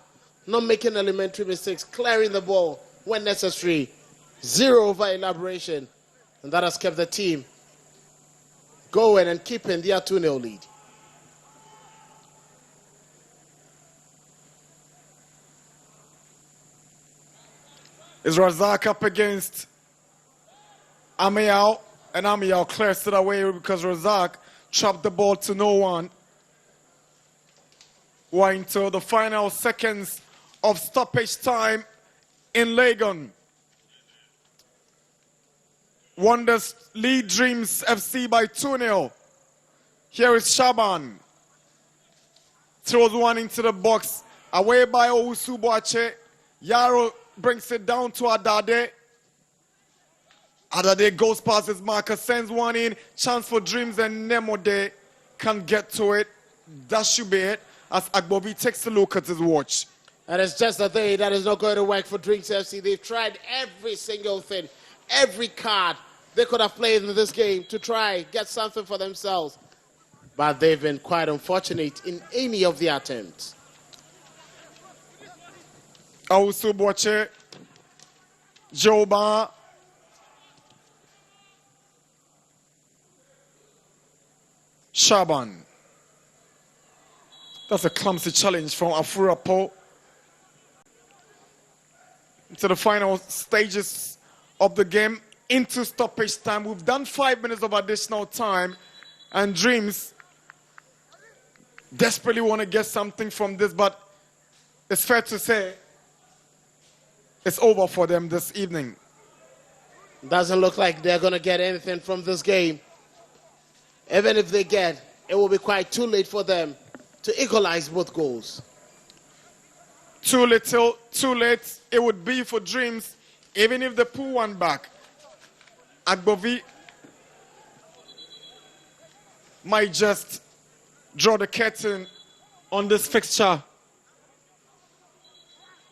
Not making elementary mistakes. Clearing the ball when necessary. Zero over elaboration. And that has kept the team going and keeping their 2-0 lead. Is Razak up against Amiao, and Amiao clears it away because Razak chopped the ball to no one. We're into the final seconds of stoppage time in Legon. Wonders lead Dreams FC by 2-0. Here is Shaban. Throws one into the box. Away by Owusu Boache. Yaro brings it down to Adade. Adade goes past his marker, sends one in. Chance for Dreams, and Nemode can get to it. That should be it, as Agbobi takes a look at his watch. And it's just a day that is not going to work for Dreams FC. They've tried every single thing, every card they could have played in this game to try get something for themselves. But they've been quite unfortunate in any of the attempts. Owusu Boache, Joba, Shaban. That's a clumsy challenge from Afurapo. To the final stages of the game, into stoppage time. We've done 5 minutes of additional time, and Dreams desperately want to get something from this, but it's fair to say it's over for them this evening. Doesn't look like they're going to get anything from this game. Even if they get, it will be quite too late for them to equalize both goals. Too little, too late it would be for Dreams, even if they pull one back. Agbovi might just draw the curtain on this fixture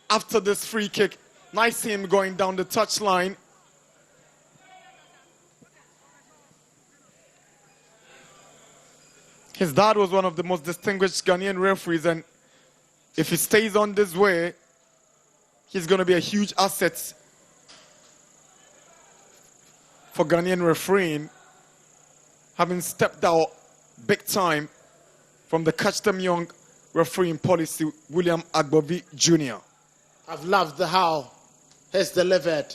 after this free kick. Nice him going down the touchline. His dad was one of the most distinguished Ghanaian referees, and if he stays on this way, he's going to be a huge asset for Ghanaian refereeing, having stepped out big time from the catch them young refereeing policy, William Agbovi Jr. I've loved how he's delivered.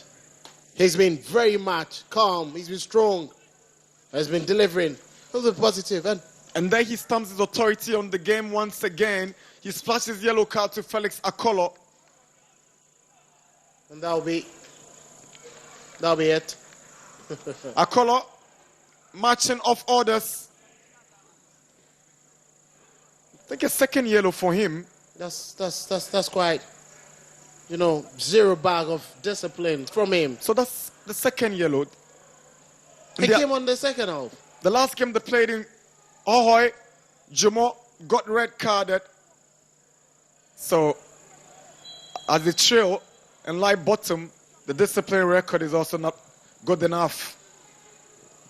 He's been very much calm. He's been strong. He's been delivering. He's been positive. And there he stamps his authority on the game once again. He splashes yellow card to Felix Akolo. And that'll be it. Akolo marching off orders. I think a second yellow for him. That's quite, zero bag of discipline from him. So that's the second yellow. He came on the second half. The last game they played in Ahoy, Jomo got red carded. So as the trail and lie bottom, the discipline record is also not good enough.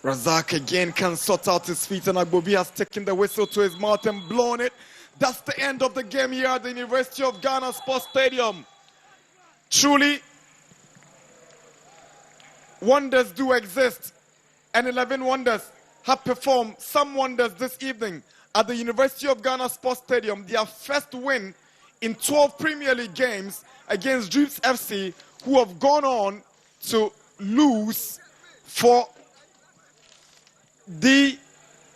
Razak again can sort out his feet, and Agbobi has taken the whistle to his mouth and blown it. That's the end of the game here at the University of Ghana Sports Stadium. Truly, wonders do exist, and 11 wonders have performed some wonders this evening at the University of Ghana Sports Stadium. Their first win in 12 Premier League games against Dreams FC, who have gone on to lose for the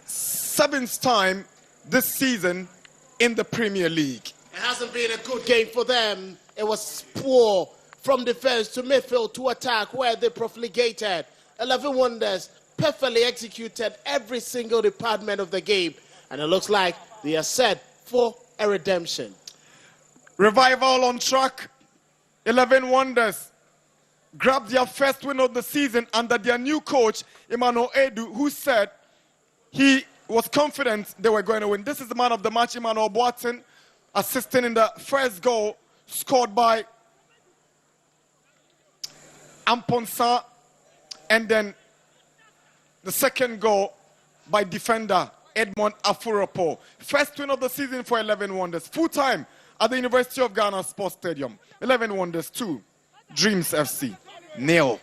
7th time this season in the Premier League. It hasn't been a good game for them. It was poor from defense to midfield to attack, where they profligated. 11 wonders perfectly executed every single department of the game, and it looks like they are set for a redemption. Revival on track. 11 wonders grabbed their first win of the season under their new coach, Emmanuel Edu, who said he was confident they were going to win. This is the man of the match, Emmanuel Boateng, assisting in the first goal scored by Amponsa, and then the second goal by defender Edmond Afuropo. First win of the season for 11 Wonders. Full time at the University of Ghana Sports Stadium. 11 Wonders 2, Dreams FC 0.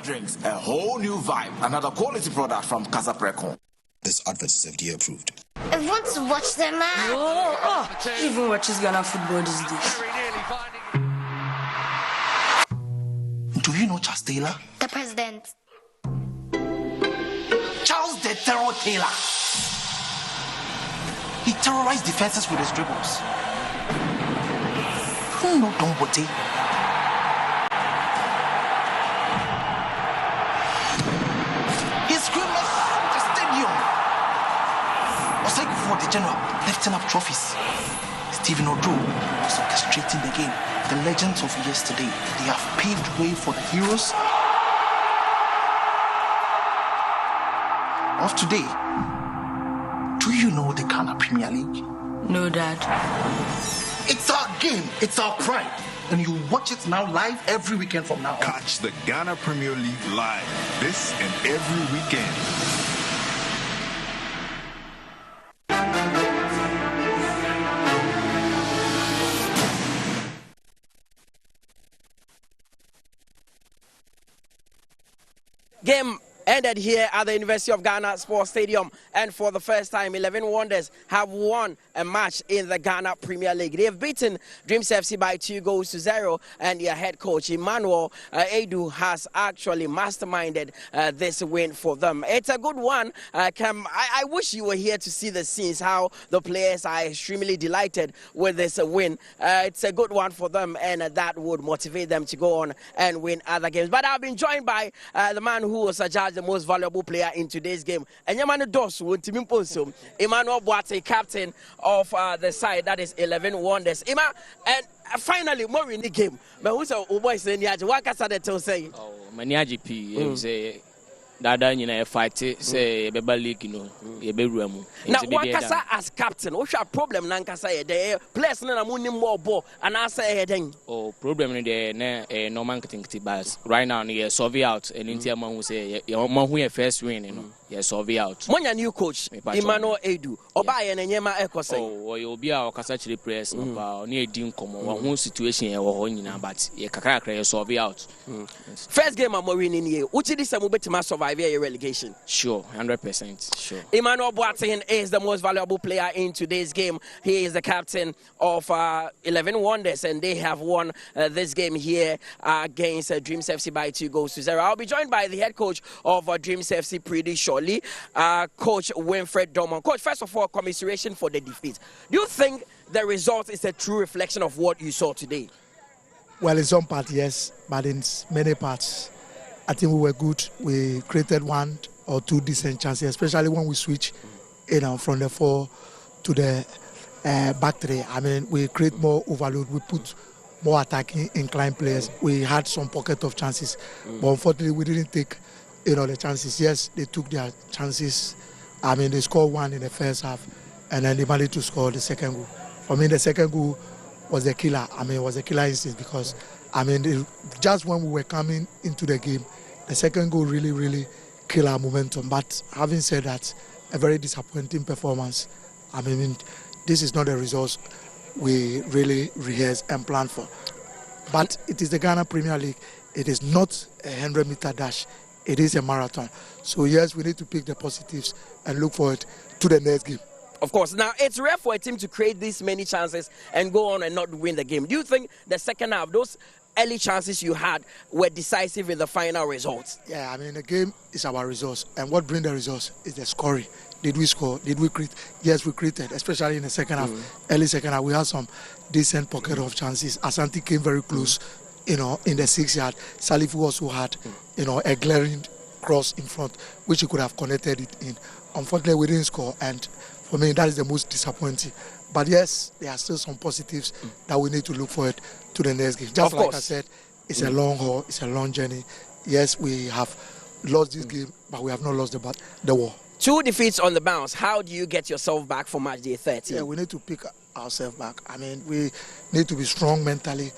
Drinks, a whole new vibe. Another quality product from Casa Precon. This advert is FDA approved. I want to watch the match. Even watches Ghana football these days. Do you know Charles Taylor? The president. Charles the Terror Taylor. He terrorized defenses with his dribbles. Who know Don Bote? The general lifting up trophies. Stephen Odro was orchestrating the game. The legends of yesterday, they have paved way for the heroes of today. Do you know the Ghana Premier League? No, Dad. It's our game. It's our pride. And you watch it now live every weekend from now on. Catch the Ghana Premier League live this and every weekend. Game ended here at the University of Ghana Sports Stadium, and for the first time 11 Wonders have won a match in the Ghana Premier League. They have beaten Dreams FC by 2-0, and their head coach Emmanuel Edu has actually masterminded this win for them. It's a good one. I wish you were here to see the scenes, how the players are extremely delighted with this win. It's a good one for them, and that would motivate them to go on and win other games. But I've been joined by the man who was judged the most valuable player in today's game. And Emmanuel Boate, captain of the side, that is 11 Wonders. Ima, and finally, more in the game. But who's a boy saying, what can I say? Oh, Maniaji P. Say, Dada, you know, fight it, say, Beba League, you know, Yeberuamu. Now, Wakasa as captain, what's your problem, Nankasa? The players are winning more ball, and I say, oh, problem in the no marketing bars. Right now, you solve out, and India man who say, your man who first win, you know. Yes, solve out. When your new coach, Emmanuel Edu, Oba and Yema Echo, oh, you'll be our Casachri press, near Dean Como, one situation or on, but you can solve out. First game, I'm winning here. Which is a move to survive your relegation? Sure, 100%. Sure. Emmanuel Boateng is the most valuable player in today's game. He is the captain of 11 Wonders, and they have won this game here against Dreams FC by 2-0. I'll be joined by the head coach of Dreams FC pretty shortly, Coach Winfred Dorman. Coach, first of all, commiseration for the defeat. Do you think the result is a true reflection of what you saw today? Well, in some parts, yes, but in many parts, I think we were good. We created one or two decent chances, especially when we switch, from the 4 to the back 3. I mean, we create more overload. We put more attacking inclined players. We had some pocket of chances, but unfortunately, we didn't take, the chances. Yes, they took their chances. I mean, they scored one in the first half, and then they managed to score the second goal. For me, the second goal was a killer. I mean, it was a killer instinct because, I mean, just when we were coming into the game, the second goal really, really killed our momentum. But having said that, a very disappointing performance. I mean, this is not the results we really rehearsed and planned for. But it is the Ghana Premier League. It is not a 100-meter dash. It is a marathon. So, yes, we need to pick the positives and look forward to the next game. Of course. Now, it's rare for a team to create this many chances and go on and not win the game. Do you think the second half, those early chances you had were decisive in the final results? Yeah, I mean, the game is our results. And what brings the results is the scoring. Did we score? Did we create? Yes, we created, especially in the second half. Early second half, we had some decent pocket of chances. Asante came very close, in the 6-yard. Salifu also had, a glaring cross in front, which he could have connected it in. Unfortunately, we didn't score. And for me, that is the most disappointing. But yes, there are still some positives that we need to look forward to the next game. Just like I said, it's a long haul, it's a long journey. Yes, we have lost this game, but we have not lost the war. 2 defeats on the bounce. How do you get yourself back for match day 13? Yeah, we need to pick ourselves back. I mean, we need to be strong mentally.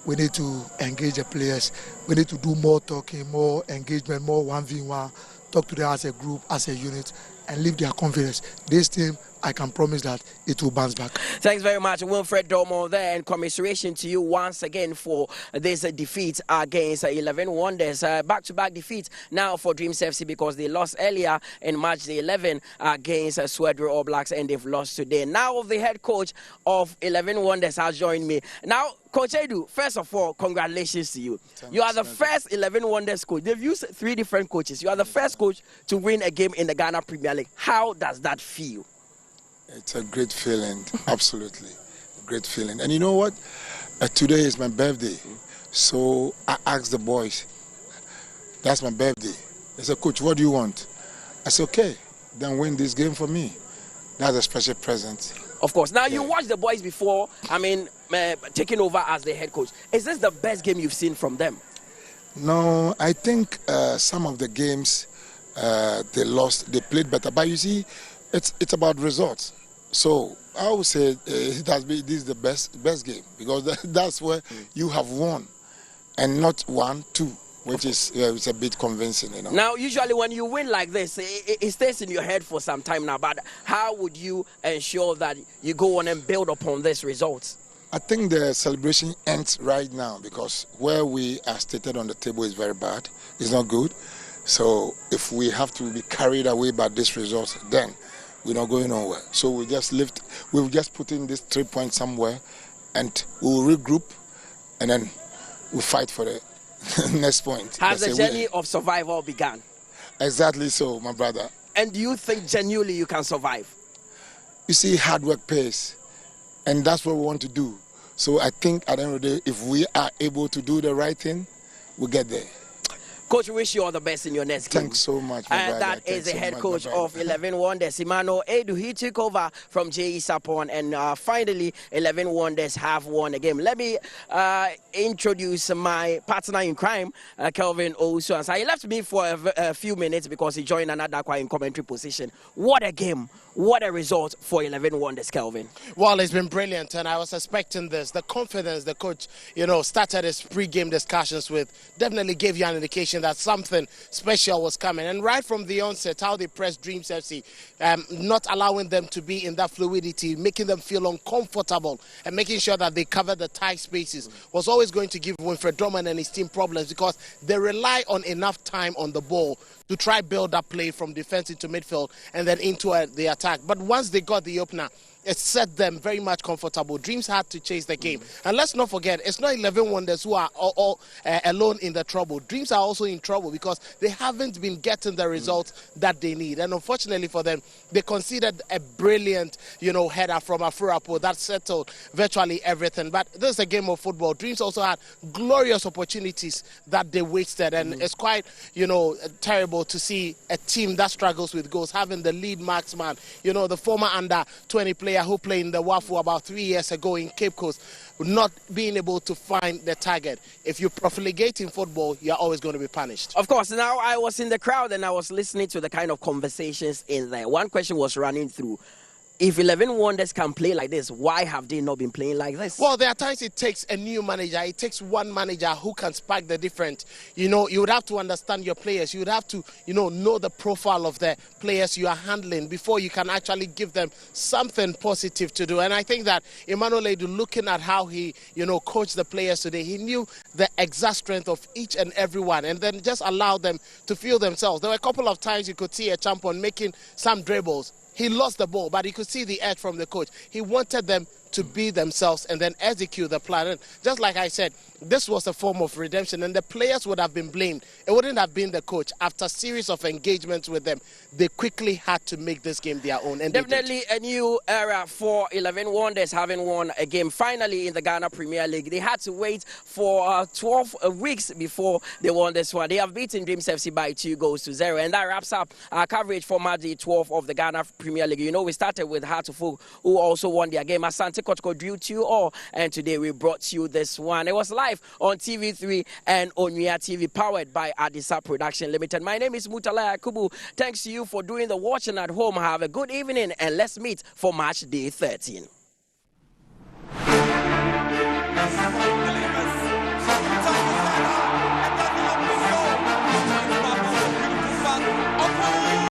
We need to engage the players. We need to do more talking, more engagement, more 1v1. Talk to them as a group, as a unit, and leave their confidence. This team, I can promise that it will bounce back. Thanks very much, Wilfred Domo there, and commiseration to you once again for this defeat against 11 Wonders. Back-to-back defeat now for Dreams FC because they lost earlier in March the 11 against Swedru All Blacks, and they've lost today. Now the head coach of 11 Wonders has joined me. Now, Coach Edu, first of all, congratulations to you. You are the first 11 Wonders coach. They've used 3 different coaches. You are the first coach to win a game in the Ghana Premier League. How does that feel? It's a great feeling, absolutely. A great feeling. And you know what? Today is my birthday. So I asked the boys, that's my birthday. They said, Coach, what do you want? I said, okay, then win this game for me. That's a special present. Of course. Now, you watched the boys before, taking over as the head coach. Is this the best game you've seen from them? No, I think some of the games they lost, they played better. But you see, It's about results. So I would say this is the best game because that's where you have won, and not 1-2. Which is it's a bit convincing, you know. Now, usually when you win like this, it stays in your head for some time now. But how would you ensure that you go on and build upon this result? I think the celebration ends right now because where we are stated on the table is very bad. It's not good. So if we have to be carried away by this result, then we're not going nowhere. So we'll just put in this 3 points somewhere, and we'll regroup, and then we'll fight for the next point. Has the journey of survival begun? Exactly so, my brother. And do you think genuinely you can survive? You see, hard work pays, and that's what we want to do. So I think at the end of the day, if we are able to do the right thing, we'll get there. Coach, we wish you all the best in your next game. Thanks so much, my brother. That is the head coach of 11 Wonders, Simano Edu. He took over from J.E. Sapon, and finally, 11 Wonders have won a game. Let me introduce my partner in crime, Kelvin Owusu. He left me for a few minutes because he joined another in commentary position. What a game. What a result for 11 Wonders, Kelvin. Well, it's been brilliant, and I was expecting this. The confidence the coach, started his pre-game discussions with definitely gave you an indication that something special was coming. And right from the onset, how they pressed Dreams FC, not allowing them to be in that fluidity, making them feel uncomfortable, and making sure that they cover the tight spaces was always going to give Winfred Drummond and his team problems because they rely on enough time on the ball to try build up play from defense into midfield and then into the attack. But once they got the opener, it set them very much comfortable. Dreams had to chase the game. And let's not forget, it's not 11 Wonders who are all alone in the trouble. Dreams are also in trouble because they haven't been getting the results that they need. And unfortunately for them, they conceded a brilliant, header from Afurapo that settled virtually everything. But this is a game of football. Dreams also had glorious opportunities that they wasted. And it's quite, terrible to see a team that struggles with goals having the lead marksman, the former under-20 player who played in the WAFU about 3 years ago in Cape Coast, not being able to find the target. If you profligate in football, you're always going to be punished. Of course, now I was in the crowd and I was listening to the kind of conversations in there. One question was running through. If 11 Wonders can play like this, why have they not been playing like this? Well, there are times it takes a new manager. It takes one manager who can spark the different. You would have to understand your players. You would have to, know the profile of the players you are handling before you can actually give them something positive to do. And I think that Emmanuel Edu, looking at how he, coached the players today, he knew the exact strength of each and every one and then just allowed them to feel themselves. There were a couple of times you could see a champion making some dribbles. He lost the ball, but you could see the edge from the coach. He wanted them to be themselves and then execute the plan. And just like I said, this was a form of redemption, and the players would have been blamed. It wouldn't have been the coach. After a series of engagements with them, they quickly had to make this game their own. And definitely a new era for 11 Wonders, having won a game finally in the Ghana Premier League. They had to wait for 12 weeks before they won this one. They have beaten Dreams FC by 2-0, and that wraps up our coverage for Match 12 of the Ghana Premier League. We started with Hartlepool, who also won their game. Asante Kotoko drew 2-2, and today we brought you this one. It was live on TV3 and Onuya TV, powered by Adisa Production Limited. My name is Mutala Yakubu. Thanks to you for doing the watching at home. Have a good evening, and let's meet for Match Day 13.